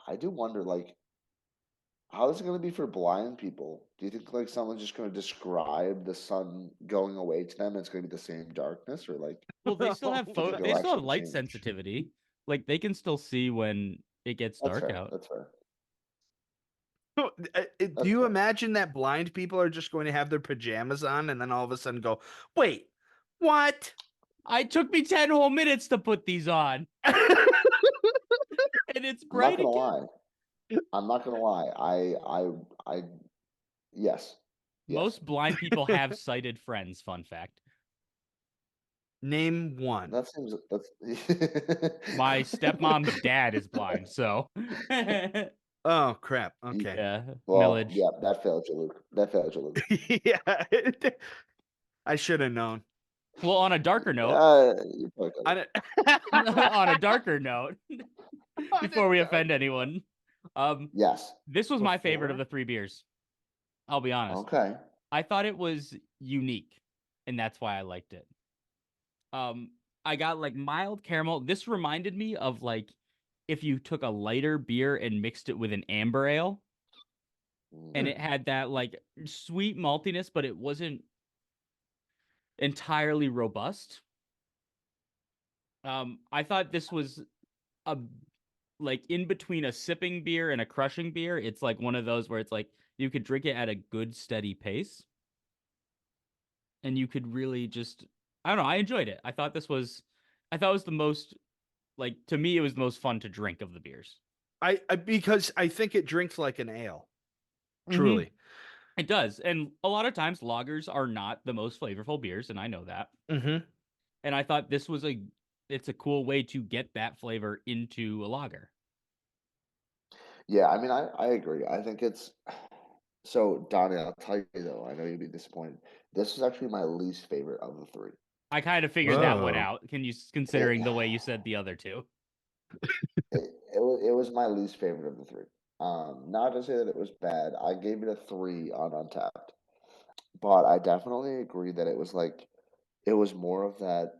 [SPEAKER 1] I do wonder, like, how is it going to be for blind people? Do you think like someone's just going to describe the sun going away to them? And it's going to be the same darkness, or like,
[SPEAKER 2] well, they still have
[SPEAKER 1] do you think
[SPEAKER 2] they
[SPEAKER 1] it'll
[SPEAKER 2] still have
[SPEAKER 1] actually
[SPEAKER 2] light
[SPEAKER 1] change?
[SPEAKER 2] sensitivity. Like they can still see when it gets
[SPEAKER 1] That's
[SPEAKER 2] dark
[SPEAKER 1] fair.
[SPEAKER 2] out.
[SPEAKER 1] That's fair.
[SPEAKER 3] Do
[SPEAKER 1] That's
[SPEAKER 3] you
[SPEAKER 1] fair.
[SPEAKER 3] imagine that blind people are just going to have their pajamas on and then all of a sudden go, wait, what?
[SPEAKER 2] It took me 10 whole minutes to put these on, and it's
[SPEAKER 1] I'm not
[SPEAKER 2] bright
[SPEAKER 1] gonna
[SPEAKER 2] again.
[SPEAKER 1] lie. I'm not gonna lie. I, yes, yes.
[SPEAKER 2] Most blind people have sighted friends, fun fact.
[SPEAKER 3] Name one.
[SPEAKER 1] That seems that's.
[SPEAKER 2] My stepmom's dad is blind, so
[SPEAKER 3] Oh, crap. Okay.
[SPEAKER 2] yeah,
[SPEAKER 1] Well,
[SPEAKER 2] millage.
[SPEAKER 1] yeah, that failed you, Luke. That failed you, Luke.
[SPEAKER 3] Yeah. I should have known.
[SPEAKER 2] Well, on a darker note,
[SPEAKER 1] You probably could
[SPEAKER 3] I
[SPEAKER 1] have.
[SPEAKER 3] don't-
[SPEAKER 2] on a darker note,
[SPEAKER 3] On a
[SPEAKER 2] before we offend
[SPEAKER 3] darker-
[SPEAKER 2] anyone,
[SPEAKER 1] Yes.
[SPEAKER 2] this was my favorite of
[SPEAKER 3] Before?
[SPEAKER 2] the 3 beers. I'll be honest.
[SPEAKER 1] Okay.
[SPEAKER 2] I thought it was unique, and that's why I liked it. I got like mild caramel. This reminded me of like if you took a lighter beer and mixed it with an amber ale, and it had that like sweet maltiness, but it wasn't entirely robust. I thought this was a like in between a sipping beer and a crushing beer. It's like one of those where it's like you could drink it at a good steady pace, and you could really just I don't know. I enjoyed it. I thought it was the most like to me it was the most fun to drink of the beers.
[SPEAKER 3] I because I think it drinks like an ale.
[SPEAKER 2] Mhm.
[SPEAKER 3] Truly.
[SPEAKER 2] It does, and a lot of times lagers are not the most flavorful beers, and I know that.
[SPEAKER 3] Mm-hmm.
[SPEAKER 2] And I thought this was it's a cool way to get that flavor into a lager.
[SPEAKER 1] Yeah, I mean, I agree. I think it's so, Donnie, I'll tell you though, I know you'd be disappointed. This was actually my least favorite of the three.
[SPEAKER 2] I kind of figured that one
[SPEAKER 3] Whoa.
[SPEAKER 2] out.
[SPEAKER 1] It,
[SPEAKER 2] Considering the way you said the other two?
[SPEAKER 1] it was my least favorite of the three. Not to say that it was bad. I gave it a 3 on Untapped, but I definitely agree that it was like it was more of that.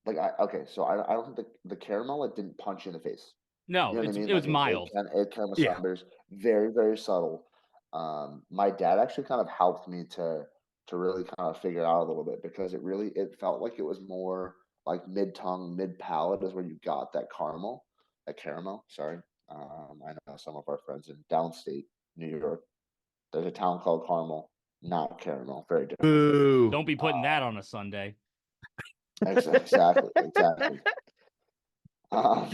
[SPEAKER 1] Like okay, so I don't think the caramel it didn't punch you in the face. You
[SPEAKER 2] No,
[SPEAKER 1] know what I mean?
[SPEAKER 2] it was
[SPEAKER 1] Like
[SPEAKER 2] mild.
[SPEAKER 1] it kind of
[SPEAKER 3] Yeah.
[SPEAKER 1] sours very, very subtle. My dad actually kind of helped me to really kind of figure it out a little bit because it felt like it was more like mid tongue, mid palate is where you got that caramel. Sorry. I know some of our friends in downstate New York. There's a town called Carmel, not caramel. Very different.
[SPEAKER 3] Boo.
[SPEAKER 2] Don't be putting that on a Sunday.
[SPEAKER 1] Exactly, exactly. Um,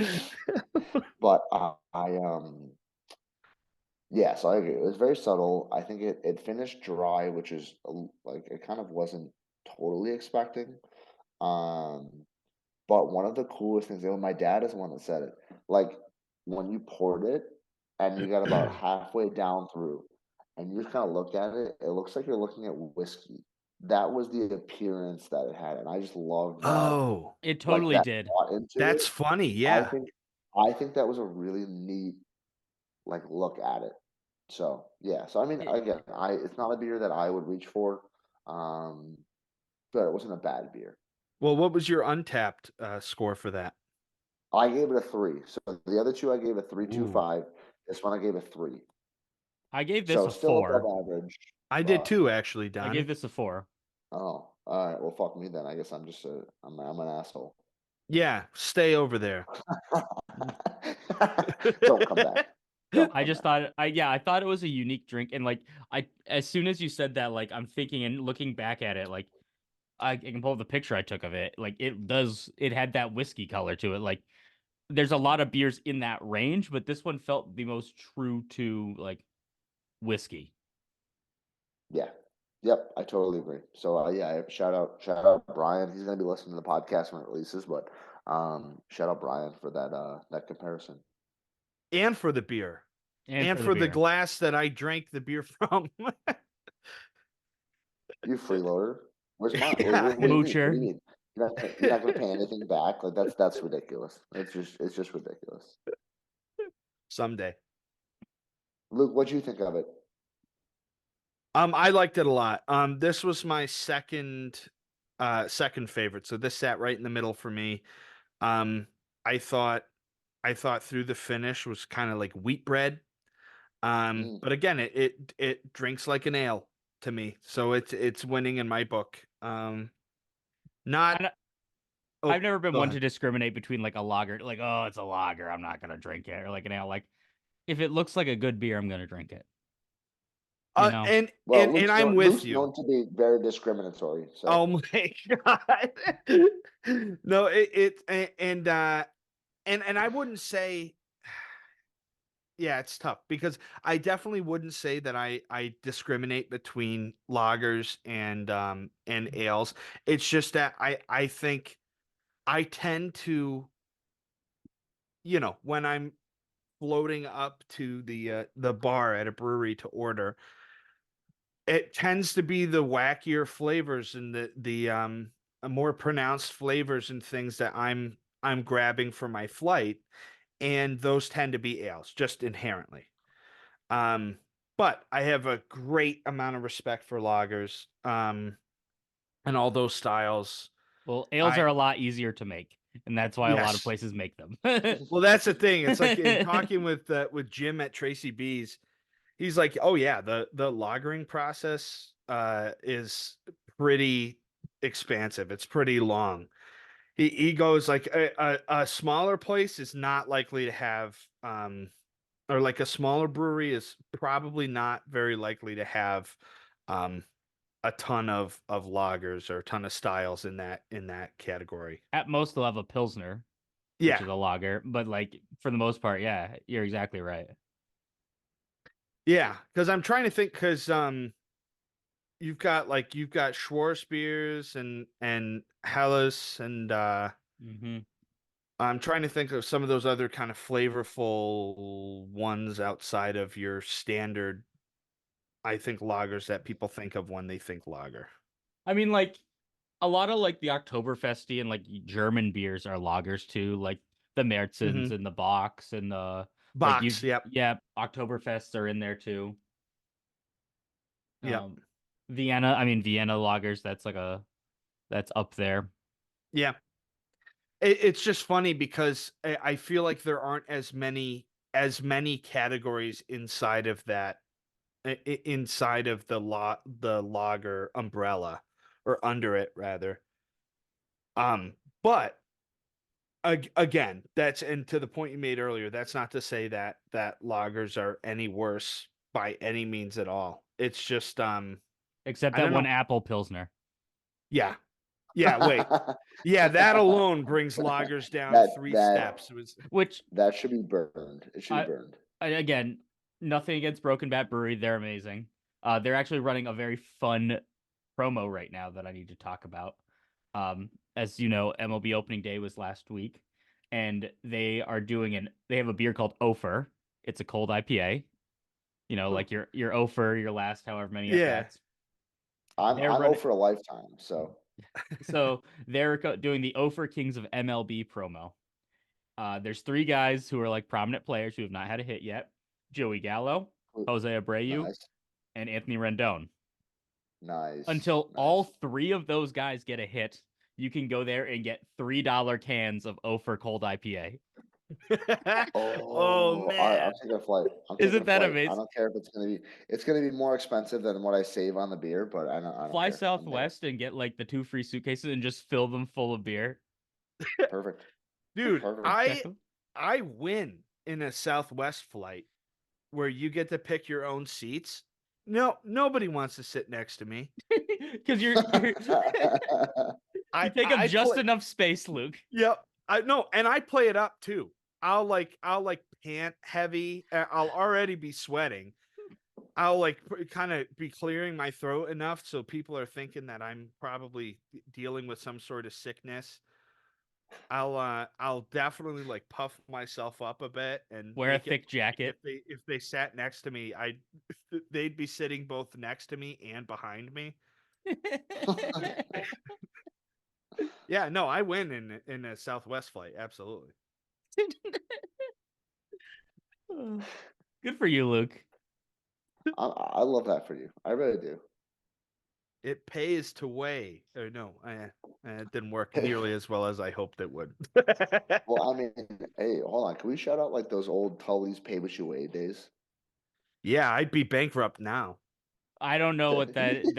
[SPEAKER 1] but yeah, so I agree. It was very subtle. I think it finished dry, which is like it kind of wasn't totally expecting. Um, but one of the coolest things, my dad is the one that said it. Like when you poured it and you got about halfway down through, and you just kind of look at it, it looks like you're looking at whiskey. That was the appearance that it had, and I just loved that.
[SPEAKER 3] Oh,
[SPEAKER 2] It
[SPEAKER 1] Like
[SPEAKER 2] totally
[SPEAKER 1] that
[SPEAKER 2] did.
[SPEAKER 1] thought into
[SPEAKER 3] that's
[SPEAKER 1] it.
[SPEAKER 3] funny.
[SPEAKER 1] I
[SPEAKER 3] Yeah.
[SPEAKER 1] think I think that was a really neat like look at it. So yeah, so I mean,
[SPEAKER 2] It,
[SPEAKER 1] again, I it's not a beer that I would reach for, um, but it wasn't a bad beer.
[SPEAKER 3] Well, what was your untapped score for that?
[SPEAKER 1] I gave it a 3. So the other two I gave a 3.25.
[SPEAKER 3] Ooh.
[SPEAKER 1] This one I gave a 3.
[SPEAKER 2] I gave this
[SPEAKER 1] So
[SPEAKER 2] a
[SPEAKER 1] still above
[SPEAKER 2] 4.
[SPEAKER 1] average,
[SPEAKER 3] I did
[SPEAKER 1] but
[SPEAKER 3] too, actually,
[SPEAKER 2] I
[SPEAKER 3] Donnie.
[SPEAKER 2] gave this a 4.
[SPEAKER 1] oh, all right. Well, fuck me then. I guess I'm just I'm an asshole.
[SPEAKER 3] Yeah, stay over there.
[SPEAKER 1] Don't come back. Don't
[SPEAKER 2] I
[SPEAKER 1] come
[SPEAKER 2] just
[SPEAKER 1] back.
[SPEAKER 2] thought I thought it was a unique drink, and like I as soon as you said that, like I'm thinking and looking back at it, like I can pull up the picture I took of it. Like it had that whiskey color to it. Like there's a lot of beers in that range, but this one felt the most true to like whiskey.
[SPEAKER 1] Yeah. Yep, I totally agree. So yeah, shout out Brian. He's gonna be listening to the podcast when it releases, but shout out Brian for that comparison.
[SPEAKER 3] And for the beer.
[SPEAKER 2] And
[SPEAKER 3] And
[SPEAKER 2] for the
[SPEAKER 3] for the
[SPEAKER 2] beer.
[SPEAKER 3] glass that I drank the beer from.
[SPEAKER 1] You freeloader. Where's mine?
[SPEAKER 3] Yeah.
[SPEAKER 1] What do you mean? What do
[SPEAKER 2] Moocher.
[SPEAKER 1] you mean? You're not gonna pay anything back? Like that's ridiculous. It's just ridiculous.
[SPEAKER 3] Someday.
[SPEAKER 1] Luke, what do you think of it?
[SPEAKER 3] I liked it a lot. This was my second favorite. So this sat right in the middle for me. Um, I thought through the finish was kind of like wheat bread.
[SPEAKER 1] Mm.
[SPEAKER 3] But again, it drinks like an ale to me. So it's winning in my book. Not
[SPEAKER 2] And
[SPEAKER 3] oh,
[SPEAKER 2] I've never been
[SPEAKER 3] go
[SPEAKER 2] one
[SPEAKER 3] ahead.
[SPEAKER 2] to discriminate between like a lager, like, oh, it's a lager, I'm not gonna drink it, or like an ale. Like if it looks like a good beer, I'm gonna drink it. You know?
[SPEAKER 3] And
[SPEAKER 1] Well,
[SPEAKER 3] I'm with
[SPEAKER 1] Luke's
[SPEAKER 3] you.
[SPEAKER 1] known to be very discriminatory. So
[SPEAKER 3] Oh my God. No, and I wouldn't say, yeah, it's tough because I definitely wouldn't say that I discriminate between lagers and ales. It's just that I think I tend to, when I'm floating up to the bar at a brewery to order, it tends to be the wackier flavors and the more pronounced flavors and things that I'm grabbing for my flight, and those tend to be ales just inherently. Um, but I have a great amount of respect for lagers, and all those styles.
[SPEAKER 2] Well, ales
[SPEAKER 3] I
[SPEAKER 2] are a lot easier to make, and that's why a lot of
[SPEAKER 3] Yes.
[SPEAKER 2] places make them.
[SPEAKER 3] Well, that's the thing. It's like in talking with Jim at Tracy B's, he's like, "Oh yeah, the lagering process is pretty expansive. It's pretty long." He goes like a smaller place is not likely to have or like a smaller brewery is probably not very likely to have um a ton of lagers or a ton of styles in that category.
[SPEAKER 2] At most, they'll have a pilsner, which
[SPEAKER 3] Yeah.
[SPEAKER 2] is a lager, but like for the most part, yeah, you're exactly right.
[SPEAKER 3] Yeah, because I'm trying to think because you've got Schwarzbiers and Helles and
[SPEAKER 2] Hmm.
[SPEAKER 3] I'm trying to think of some of those other kind of flavorful ones outside of your standard, I think, lagers that people think of when they think lager.
[SPEAKER 2] I mean, like a lot of like the Oktoberfesty and like German beers are lagers too, like the Märzens
[SPEAKER 3] Mm-hmm.
[SPEAKER 2] and the Bocks and the like you
[SPEAKER 3] Box, yep,
[SPEAKER 2] yeah, Oktoberfests are in there too.
[SPEAKER 3] yep,
[SPEAKER 2] Um Vienna, I mean Vienna lagers, that's up there.
[SPEAKER 3] yeah. It's just funny because I feel like there aren't as many categories inside of that inside of the lager umbrella or under it rather. But again, that's and to the point you made earlier, that's not to say that lagers are any worse by any means at all. It's just
[SPEAKER 2] Except
[SPEAKER 3] I
[SPEAKER 2] that
[SPEAKER 3] don't
[SPEAKER 2] one
[SPEAKER 3] know.
[SPEAKER 2] apple pilsner.
[SPEAKER 3] Yeah. Yeah, wait. Yeah, that alone brings lagers down
[SPEAKER 1] that
[SPEAKER 3] three
[SPEAKER 1] that
[SPEAKER 3] steps. It was
[SPEAKER 2] Which
[SPEAKER 1] that should be burned. It should
[SPEAKER 2] I,
[SPEAKER 1] be burned.
[SPEAKER 2] again, nothing against Broken Bat Brewery, they're amazing. They're actually running a very fun promo right now that I need to talk about. As you know, MLB opening day was last week, and they have a beer called Ofer. It's a cold IPA. You know, like your Ofer, your last however many at
[SPEAKER 3] yeah.
[SPEAKER 2] bats. They're
[SPEAKER 1] I'm
[SPEAKER 2] running.
[SPEAKER 1] for a lifetime. So
[SPEAKER 2] So they're doing the Ofer Kings of MLB promo. There's three guys who are like prominent players who have not had a hit yet: Joey Gallo, Jose Abreu,
[SPEAKER 1] nice,
[SPEAKER 2] and Anthony Rendon.
[SPEAKER 1] nice,
[SPEAKER 2] Until all
[SPEAKER 1] nice.
[SPEAKER 2] three of those guys get a hit, you can go there and get $3 cans of Ofer Cold IPA.
[SPEAKER 3] Oh
[SPEAKER 1] Oh, I'm
[SPEAKER 3] man.
[SPEAKER 1] taking a flight. I'm taking a
[SPEAKER 2] Isn't that
[SPEAKER 1] flight. I
[SPEAKER 2] amazing?
[SPEAKER 1] don't care if it's gonna be more expensive than what I save on the beer, but I don't
[SPEAKER 2] Fly
[SPEAKER 1] care. I'm there.
[SPEAKER 2] Southwest and get like the 2 free suitcases and just fill them full of beer.
[SPEAKER 1] Perfect.
[SPEAKER 3] Dude,
[SPEAKER 1] Perfect.
[SPEAKER 3] I win in a Southwest flight where you get to pick your own seats. No, nobody wants to sit next to me.
[SPEAKER 2] Because you take up just enough space, Luke.
[SPEAKER 3] Yep. I know, and I play it up too. I'll pant heavy. I'll already be sweating. I'll kind of be clearing my throat enough so people are thinking that I'm probably dealing with some sort of sickness. I'll definitely puff myself up a bit and
[SPEAKER 2] Wear a
[SPEAKER 3] make it
[SPEAKER 2] thick jacket.
[SPEAKER 3] if they sat next to me, they'd be sitting both next to me and behind me. Yeah, no, I win in a Southwest flight, absolutely.
[SPEAKER 2] Good for you, Luke.
[SPEAKER 1] I love that for you. I really do.
[SPEAKER 3] It pays to weigh. Or no, it didn't work nearly as well as I hoped it would.
[SPEAKER 1] Well, I mean, hey, hold on. Can we shout out those old Tully's pay what you weigh days?
[SPEAKER 3] Yeah, I'd be bankrupt now.
[SPEAKER 2] I don't know what that is.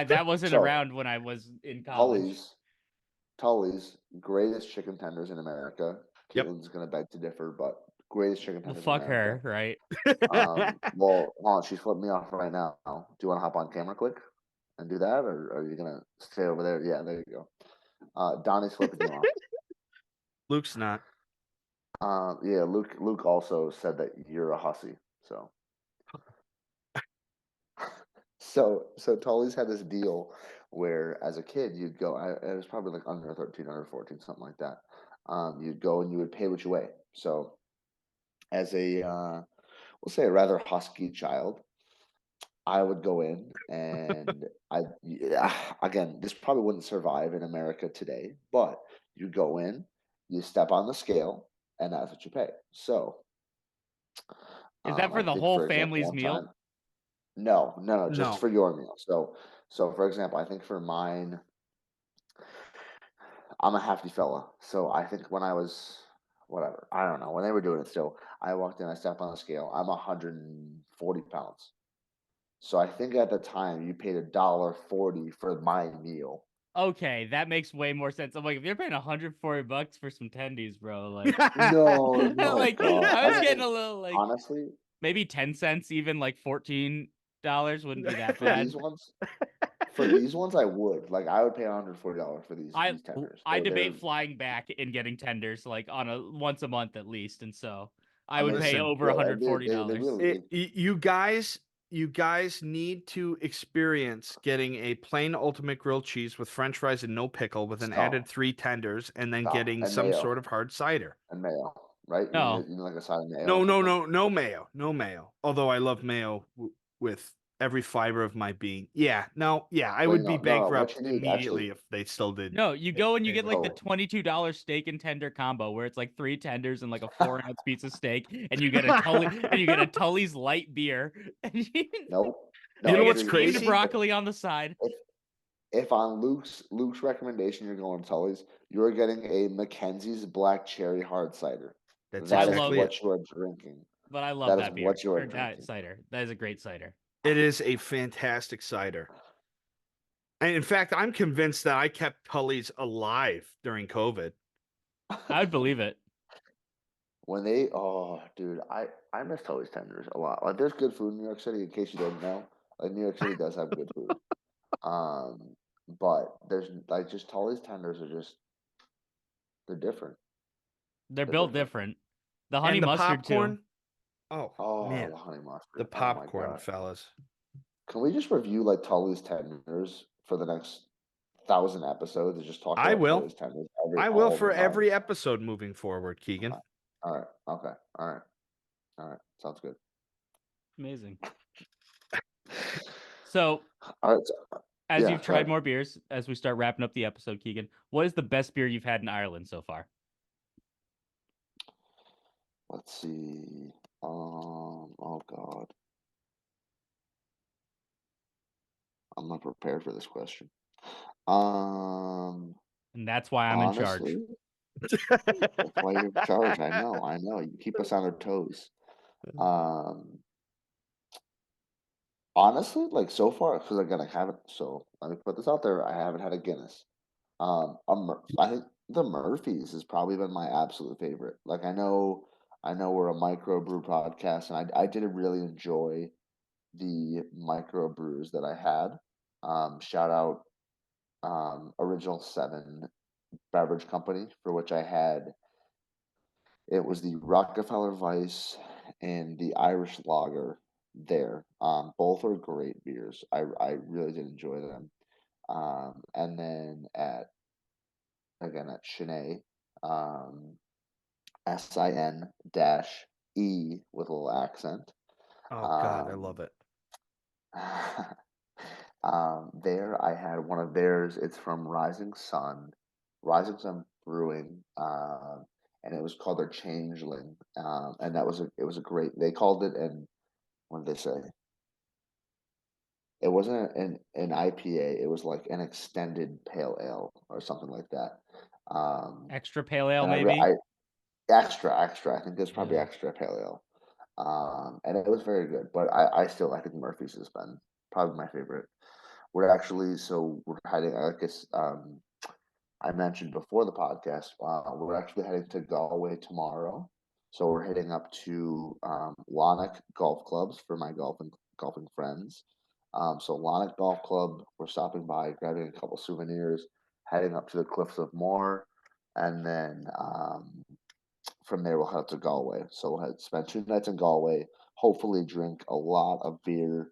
[SPEAKER 2] That wasn't
[SPEAKER 1] So,
[SPEAKER 2] around when I was in college.
[SPEAKER 1] Tully's greatest chicken tenders in America.
[SPEAKER 3] Yep.
[SPEAKER 1] Caitlin's gonna beg to differ, but greatest chicken
[SPEAKER 2] Well,
[SPEAKER 1] tenders
[SPEAKER 2] fuck
[SPEAKER 1] in
[SPEAKER 2] her,
[SPEAKER 1] America.
[SPEAKER 2] right?
[SPEAKER 1] Well, hold on, she's flipping me off right now. Do you want to hop on camera quick and do that, or are you gonna stay over there? Yeah, there you go. Donnie's flipping you off.
[SPEAKER 3] Luke's not.
[SPEAKER 1] Yeah, Luke also said that you're a hussy. So Tully's had this deal where, as a kid, you'd go. It was probably under 13, under 14, something like that. You'd go and you would pay what you weigh. So, as a we'll say a rather husky child, I would go in and again, this probably wouldn't survive in America today, but you go in, you step on the scale, and that's what you pay. So,
[SPEAKER 2] Is that for
[SPEAKER 1] I
[SPEAKER 2] the
[SPEAKER 1] think,
[SPEAKER 2] whole
[SPEAKER 1] for example,
[SPEAKER 2] family's
[SPEAKER 1] one
[SPEAKER 2] meal?
[SPEAKER 1] time, no, just
[SPEAKER 3] No.
[SPEAKER 1] for your meal. So for example, I think for mine, I'm a hefty fella. So I think when I was whatever, I don't know, when they were doing it still, I walked in, I stepped on the scale, I'm 140 pounds. So I think at the time you paid $1.40 for my meal.
[SPEAKER 2] Okay, that makes way more sense. I'm like, if you're paying $140 for some tendies, bro, like,
[SPEAKER 1] No,
[SPEAKER 2] like
[SPEAKER 1] God.
[SPEAKER 2] I was
[SPEAKER 1] I
[SPEAKER 2] getting
[SPEAKER 1] mean,
[SPEAKER 2] a little
[SPEAKER 1] honestly,
[SPEAKER 2] maybe 10 cents, even like $14 wouldn't be that
[SPEAKER 1] for
[SPEAKER 2] bad.
[SPEAKER 1] these ones, I would I would pay $140 for these tenders.
[SPEAKER 2] I
[SPEAKER 1] They're
[SPEAKER 2] debate flying back and getting tenders like on a once a month at least, and so I
[SPEAKER 1] I
[SPEAKER 2] would
[SPEAKER 1] mean,
[SPEAKER 2] pay
[SPEAKER 3] Listen,
[SPEAKER 2] over
[SPEAKER 1] yeah, they
[SPEAKER 2] $140.
[SPEAKER 1] really
[SPEAKER 3] you guys need to experience getting a plain ultimate grilled cheese with French fries and no pickle with an added 3 tenders, and then getting
[SPEAKER 1] and
[SPEAKER 3] some sort of
[SPEAKER 1] mayo
[SPEAKER 3] hard cider.
[SPEAKER 1] right?
[SPEAKER 2] No,
[SPEAKER 1] Like a side of mayo
[SPEAKER 3] No,
[SPEAKER 1] or
[SPEAKER 3] no,
[SPEAKER 1] something.
[SPEAKER 3] no, no mayo, no mayo. Although I love mayo with every fiber of my being. Yeah, no, yeah, I
[SPEAKER 1] Well,
[SPEAKER 3] would be
[SPEAKER 1] no. What
[SPEAKER 3] bankrupt
[SPEAKER 1] you need actually,
[SPEAKER 3] immediately if they still did.
[SPEAKER 2] no, you go and you get like the
[SPEAKER 1] oh,
[SPEAKER 2] $22 steak and tender combo where it's like 3 tenders and like a 4-ounce piece of steak, and you get a Tully's light beer, and
[SPEAKER 1] nope,
[SPEAKER 3] You know
[SPEAKER 2] you
[SPEAKER 1] no.
[SPEAKER 2] get
[SPEAKER 3] what's
[SPEAKER 1] See,
[SPEAKER 2] steamed
[SPEAKER 3] crazy?
[SPEAKER 2] broccoli on the side.
[SPEAKER 1] if on Luke's recommendation you're going to Tully's, you're getting a Mackenzie's Black Cherry Hard Cider.
[SPEAKER 3] That's
[SPEAKER 1] That is
[SPEAKER 3] exactly it.
[SPEAKER 1] what you are drinking.
[SPEAKER 2] But I love
[SPEAKER 1] That is
[SPEAKER 2] that beer
[SPEAKER 1] what you are
[SPEAKER 2] or that
[SPEAKER 1] drinking.
[SPEAKER 2] cider. That is a great cider.
[SPEAKER 3] It is a fantastic cider. And in fact, I'm convinced that I kept Tully's alive during COVID.
[SPEAKER 2] I would believe it.
[SPEAKER 1] When dude, I miss Tully's tenders a lot. There's good food in New York City. In case you didn't know, New York City does have good food. But there's just Tully's tenders are just they're different.
[SPEAKER 2] They're
[SPEAKER 1] They're
[SPEAKER 2] built
[SPEAKER 1] different.
[SPEAKER 2] different. The honey
[SPEAKER 3] And the
[SPEAKER 2] mustard
[SPEAKER 3] popcorn.
[SPEAKER 2] too.
[SPEAKER 3] Oh,
[SPEAKER 1] Oh,
[SPEAKER 3] man.
[SPEAKER 1] the honey mustard.
[SPEAKER 3] The
[SPEAKER 1] Oh my
[SPEAKER 3] popcorn,
[SPEAKER 1] God.
[SPEAKER 3] fellas.
[SPEAKER 1] Can we just review Tully's tenders for the next 1,000 episodes and just talk
[SPEAKER 3] I
[SPEAKER 1] about
[SPEAKER 3] will.
[SPEAKER 1] Tully's tenders
[SPEAKER 3] I will
[SPEAKER 1] all the
[SPEAKER 3] for
[SPEAKER 1] time?
[SPEAKER 3] every episode moving forward, Keegan.
[SPEAKER 1] All right. Okay. All right. Sounds good.
[SPEAKER 2] Amazing. So,
[SPEAKER 1] All right. So,
[SPEAKER 2] as
[SPEAKER 1] yeah,
[SPEAKER 2] you've tried more beers, as we start wrapping up the episode, Keegan, what is the best beer you've had in Ireland so far?
[SPEAKER 1] let's see. Oh God, I'm not prepared for this question.
[SPEAKER 2] And that's why I'm in charge.
[SPEAKER 1] Honestly, that's why you're in charge. I know. You keep us on our toes. Um, honestly, so far, because again, I haven't. So let me put this out there. I haven't had a Guinness. I think the Murphys has probably been my absolute favorite. I know we're a microbrew podcast, and I did really enjoy the microbrews that I had. Shout out Original 7 Beverage Company, for which I had. It was the Rockefeller Weiss and the Irish Lager there. Both are great beers. I really did enjoy them. And then at Chennai, um, SIN dash E with a little accent.
[SPEAKER 3] Oh God, I love
[SPEAKER 1] Um,
[SPEAKER 3] it.
[SPEAKER 1] there I had one of theirs. It's from Rising Sun Brewing, and it was called their Changeling, and it was a great. They called it what did they say? It wasn't an IPA. It was like an extended pale ale or something like that.
[SPEAKER 2] Extra pale ale,
[SPEAKER 1] And
[SPEAKER 2] maybe.
[SPEAKER 1] I extra. I think it's probably
[SPEAKER 2] Yeah.
[SPEAKER 1] extra pale ale. And it was very good. But I think Murphy's has been probably my favorite. We're heading. I guess I mentioned before the podcast. We're actually heading to Galway tomorrow. So we're heading up to Lanark Golf Clubs for my golfing friends. So Lanark Golf Club, we're stopping by, grabbing a couple souvenirs, heading up to the Cliffs of Moher, and then from there we'll head to Galway. So spend 2 nights in Galway. Hopefully, drink a lot of beer,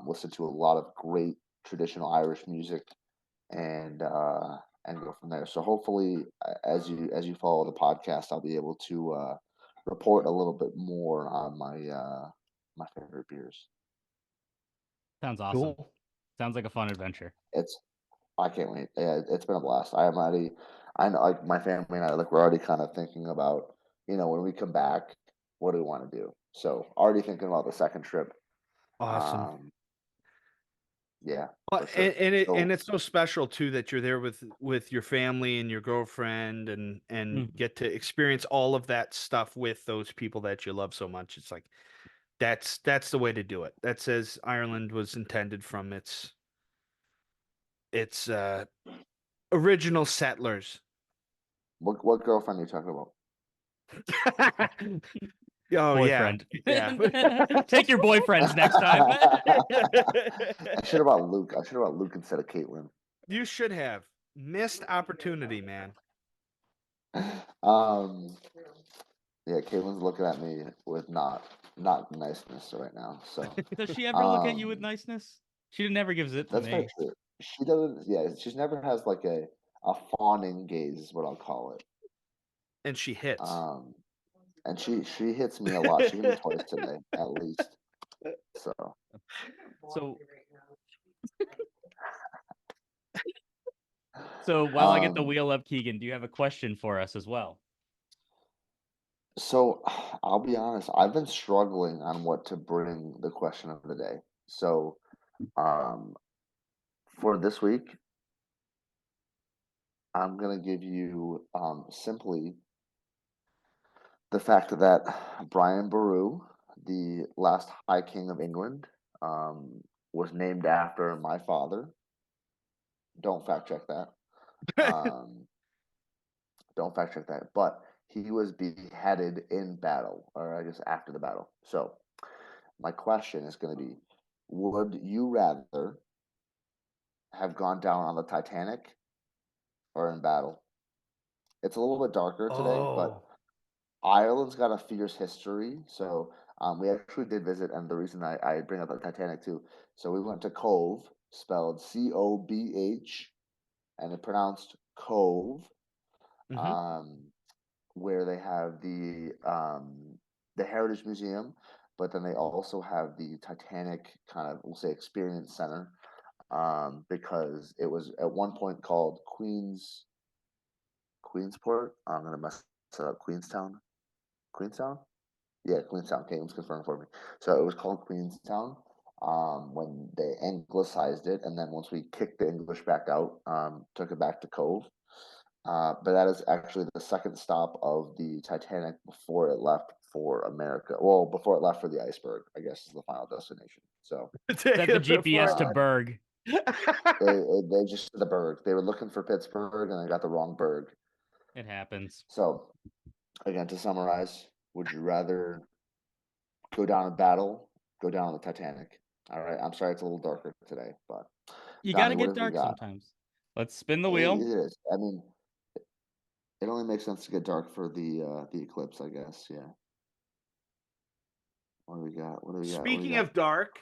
[SPEAKER 1] listen to a lot of great traditional Irish music, and go from there. So hopefully, as you follow the podcast, I'll be able to report a little bit more on my favorite beers.
[SPEAKER 2] Sounds awesome.
[SPEAKER 3] Cool.
[SPEAKER 2] Sounds like a fun adventure.
[SPEAKER 1] It's I can't wait. Yeah, it's been a blast. I know, like my family and I, like we're already kind of thinking about, when we come back, what do we want to do? So already thinking about the second trip.
[SPEAKER 3] Awesome.
[SPEAKER 1] Um, yeah,
[SPEAKER 3] Well,
[SPEAKER 1] for sure.
[SPEAKER 3] and
[SPEAKER 1] So
[SPEAKER 3] it's so special too that you're there with your family and your girlfriend and
[SPEAKER 2] Mm.
[SPEAKER 3] get to experience all of that stuff with those people that you love so much. It's like that's the way to do it. That says Ireland was intended from its original settlers.
[SPEAKER 1] what girlfriend are you talking about?
[SPEAKER 3] Oh yeah,
[SPEAKER 2] Boyfriend.
[SPEAKER 3] yeah.
[SPEAKER 2] Take your boyfriends next time.
[SPEAKER 1] I should have brought Luke instead of Caitlin.
[SPEAKER 3] You should have missed opportunity, man.
[SPEAKER 1] Um, yeah, Caitlin's looking at me with not niceness right now. So,
[SPEAKER 2] Does she ever look at you with
[SPEAKER 1] um,
[SPEAKER 2] niceness? She never gives it to
[SPEAKER 1] that's very
[SPEAKER 2] me.
[SPEAKER 1] true. She doesn't. Yeah, she's never has like a fawning gaze is what I'll call it.
[SPEAKER 3] And she hits.
[SPEAKER 1] Um, and she hits me a lot. She hit me twice today, at least. So,
[SPEAKER 2] So so while I get the
[SPEAKER 1] um,
[SPEAKER 2] wheel up, Keegan, do you have a question for us as well?
[SPEAKER 1] so I'll be honest. I've been struggling on what to bring the question of the day. So, um, for this week, I'm gonna give you simply the fact that Brian Boru, the last High King of England, was named after my father. Don't fact check that. Um, don't fact check that. But he was beheaded in battle, or I guess after the battle. So my question is going to be: would you rather have gone down on the Titanic or in battle? It's a little bit darker today, but
[SPEAKER 3] Oh.
[SPEAKER 1] Ireland's got a fierce history. So we actually did visit, and the reason I bring up the Titanic too. So we went to Cove, spelled Cobh, and it pronounced Cove,
[SPEAKER 3] Mm-hmm.
[SPEAKER 1] um, where they have the Heritage Museum, but then they also have the Titanic kind of, we'll say, experience center, because it was at one point called Queensport. I'm gonna mess it up. Queenstown. Yeah, Queenstown. Caitlin's confirmed for me. So it was called Queenstown when they anglicized it, and then once we kicked the English back out, took it back to Cove. But that is actually the second stop of the Titanic before it left for America. Well, before it left for the iceberg, I guess is the final destination. So
[SPEAKER 2] Set the GPS to
[SPEAKER 1] um,
[SPEAKER 2] Berg.
[SPEAKER 1] they just the Berg. They were looking for Pittsburgh and they got the wrong Berg.
[SPEAKER 2] It happens.
[SPEAKER 1] So again, to summarize, would you rather go down in battle go down the Titanic. All right. I'm sorry it's a little darker today, but
[SPEAKER 2] You got to
[SPEAKER 1] Donnie, what
[SPEAKER 2] get
[SPEAKER 1] have we
[SPEAKER 2] dark
[SPEAKER 1] got?
[SPEAKER 2] sometimes. Let's spin the
[SPEAKER 1] It
[SPEAKER 2] wheel.
[SPEAKER 1] is. I mean, it only makes sense to get dark for the eclipse, I guess. Yeah. What do we got? What do we got? What do we
[SPEAKER 3] Speaking
[SPEAKER 1] got?
[SPEAKER 3] of dark,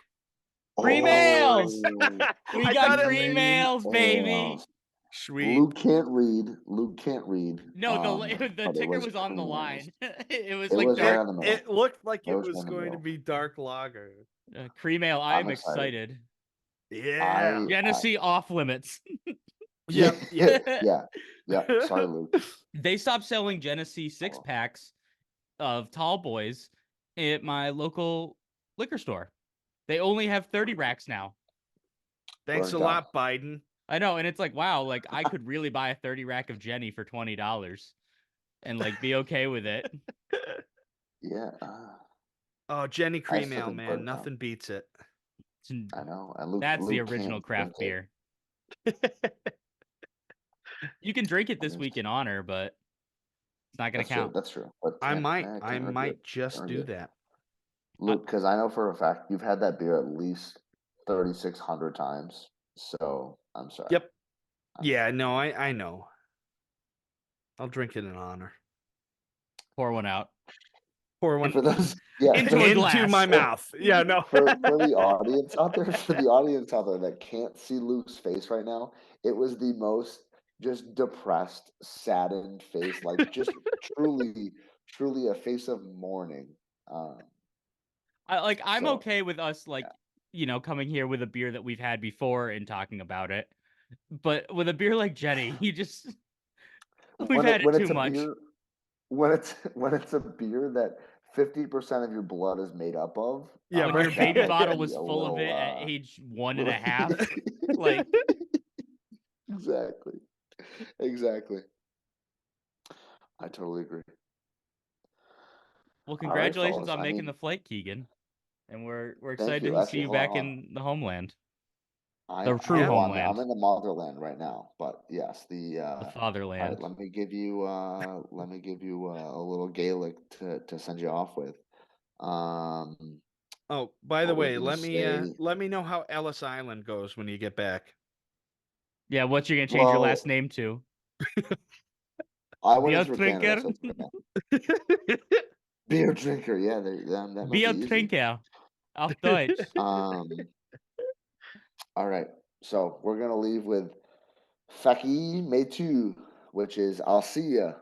[SPEAKER 2] Free mails!
[SPEAKER 1] Oh,
[SPEAKER 2] We
[SPEAKER 3] I
[SPEAKER 2] got
[SPEAKER 3] got it.
[SPEAKER 2] free mails, baby.
[SPEAKER 3] Sweet.
[SPEAKER 1] Luke can't read. Luke can't read.
[SPEAKER 2] No, the
[SPEAKER 1] but it
[SPEAKER 2] ticker was on the
[SPEAKER 1] free
[SPEAKER 2] line.
[SPEAKER 1] mails.
[SPEAKER 2] It was
[SPEAKER 1] It
[SPEAKER 2] like
[SPEAKER 1] was right
[SPEAKER 2] dark.
[SPEAKER 1] on the middle.
[SPEAKER 3] It looked like
[SPEAKER 1] It
[SPEAKER 3] it
[SPEAKER 1] was
[SPEAKER 3] was
[SPEAKER 1] right in the
[SPEAKER 3] going to
[SPEAKER 1] middle.
[SPEAKER 3] be dark lager.
[SPEAKER 2] Free mail. I am
[SPEAKER 1] I'm excited.
[SPEAKER 2] excited.
[SPEAKER 3] Yeah.
[SPEAKER 2] Genesee off limits.
[SPEAKER 3] Yep.
[SPEAKER 1] Yeah. Sorry, Luke.
[SPEAKER 2] They stopped selling Genesee 6-packs of tall boys at my local liquor store. They only have 30 racks now.
[SPEAKER 3] Thanks a
[SPEAKER 1] Burnt
[SPEAKER 3] lot,
[SPEAKER 1] out.
[SPEAKER 3] Biden.
[SPEAKER 2] I know, and it's like, wow, like I could really buy a 30 rack of Jenny for $20 and like be okay with it.
[SPEAKER 1] Yeah.
[SPEAKER 3] Oh, Jenny Cream
[SPEAKER 1] still
[SPEAKER 3] Ale,
[SPEAKER 1] think
[SPEAKER 3] man.
[SPEAKER 1] burnt out.
[SPEAKER 3] Nothing beats it.
[SPEAKER 1] I know. And Luke,
[SPEAKER 2] That's the
[SPEAKER 1] Luke
[SPEAKER 2] original
[SPEAKER 1] can't
[SPEAKER 2] craft
[SPEAKER 1] drink
[SPEAKER 2] beer. You can drink it this
[SPEAKER 1] mean,
[SPEAKER 2] week in honor, but it's not going to count.
[SPEAKER 1] That's true. But
[SPEAKER 3] I
[SPEAKER 1] can't argue
[SPEAKER 3] might
[SPEAKER 1] it.
[SPEAKER 3] just
[SPEAKER 1] Can't
[SPEAKER 3] do
[SPEAKER 1] argue it.
[SPEAKER 3] that.
[SPEAKER 1] Luke, because I know for a fact you've had that beer at least 3,600 times. So I'm sorry.
[SPEAKER 3] Yep. Yeah, no, I know. I'll drink it in honor.
[SPEAKER 2] Pour one out.
[SPEAKER 3] Pour one
[SPEAKER 1] For those, yeah,
[SPEAKER 2] Into a glass.
[SPEAKER 3] into my mouth. Yeah, no.
[SPEAKER 1] for the audience out there, that can't see Luke's face right now, it was the most just depressed, saddened face, like just truly a face of mourning.
[SPEAKER 2] I'm
[SPEAKER 1] So,
[SPEAKER 2] okay with us coming here with a beer that we've had before and talking about it. But with a beer like Jenny, we've had it too much.
[SPEAKER 1] When it's a beer that 50% of your blood is made up of,
[SPEAKER 3] Yeah,
[SPEAKER 2] When
[SPEAKER 3] right.
[SPEAKER 2] your baby
[SPEAKER 1] that
[SPEAKER 2] bottle
[SPEAKER 1] can
[SPEAKER 2] was
[SPEAKER 1] be a
[SPEAKER 2] full of it
[SPEAKER 1] little,
[SPEAKER 2] at age 1.5.
[SPEAKER 1] little-
[SPEAKER 2] Like,
[SPEAKER 1] exactly. I totally agree.
[SPEAKER 2] well,
[SPEAKER 1] All right,
[SPEAKER 2] congratulations
[SPEAKER 1] fellas.
[SPEAKER 2] on
[SPEAKER 1] I
[SPEAKER 2] making
[SPEAKER 1] mean,
[SPEAKER 2] the flight, Keegan. And we're
[SPEAKER 1] thank
[SPEAKER 2] excited
[SPEAKER 1] you.
[SPEAKER 2] to see
[SPEAKER 1] Actually,
[SPEAKER 2] you
[SPEAKER 1] hold
[SPEAKER 2] back
[SPEAKER 1] on.
[SPEAKER 2] in the homeland.
[SPEAKER 1] I
[SPEAKER 2] true
[SPEAKER 1] well,
[SPEAKER 2] homeland.
[SPEAKER 1] I'm in the motherland right now, but yes,
[SPEAKER 2] The
[SPEAKER 1] all right.
[SPEAKER 2] fatherland.
[SPEAKER 1] Let me give you a little Gaelic to send you off with.
[SPEAKER 3] Oh, by the
[SPEAKER 1] What we're
[SPEAKER 3] way,
[SPEAKER 1] gonna say.
[SPEAKER 3] let me know how Ellis Island goes when you get back.
[SPEAKER 2] Yeah, what you gonna change your
[SPEAKER 1] Well,
[SPEAKER 2] last name to?
[SPEAKER 1] I went
[SPEAKER 2] Beer
[SPEAKER 1] into Canada,
[SPEAKER 2] drinker.
[SPEAKER 1] so it's okay. Beer drinker. Yeah, that might be
[SPEAKER 2] Beer
[SPEAKER 1] easy.
[SPEAKER 2] trinker. Auf Deutsch.
[SPEAKER 1] All right. So we're gonna leave with Faki Metu, which is I'll see ya.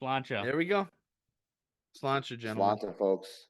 [SPEAKER 2] Slancha.
[SPEAKER 3] There we go. Sláinte, gentlemen.
[SPEAKER 1] Slanta, folks.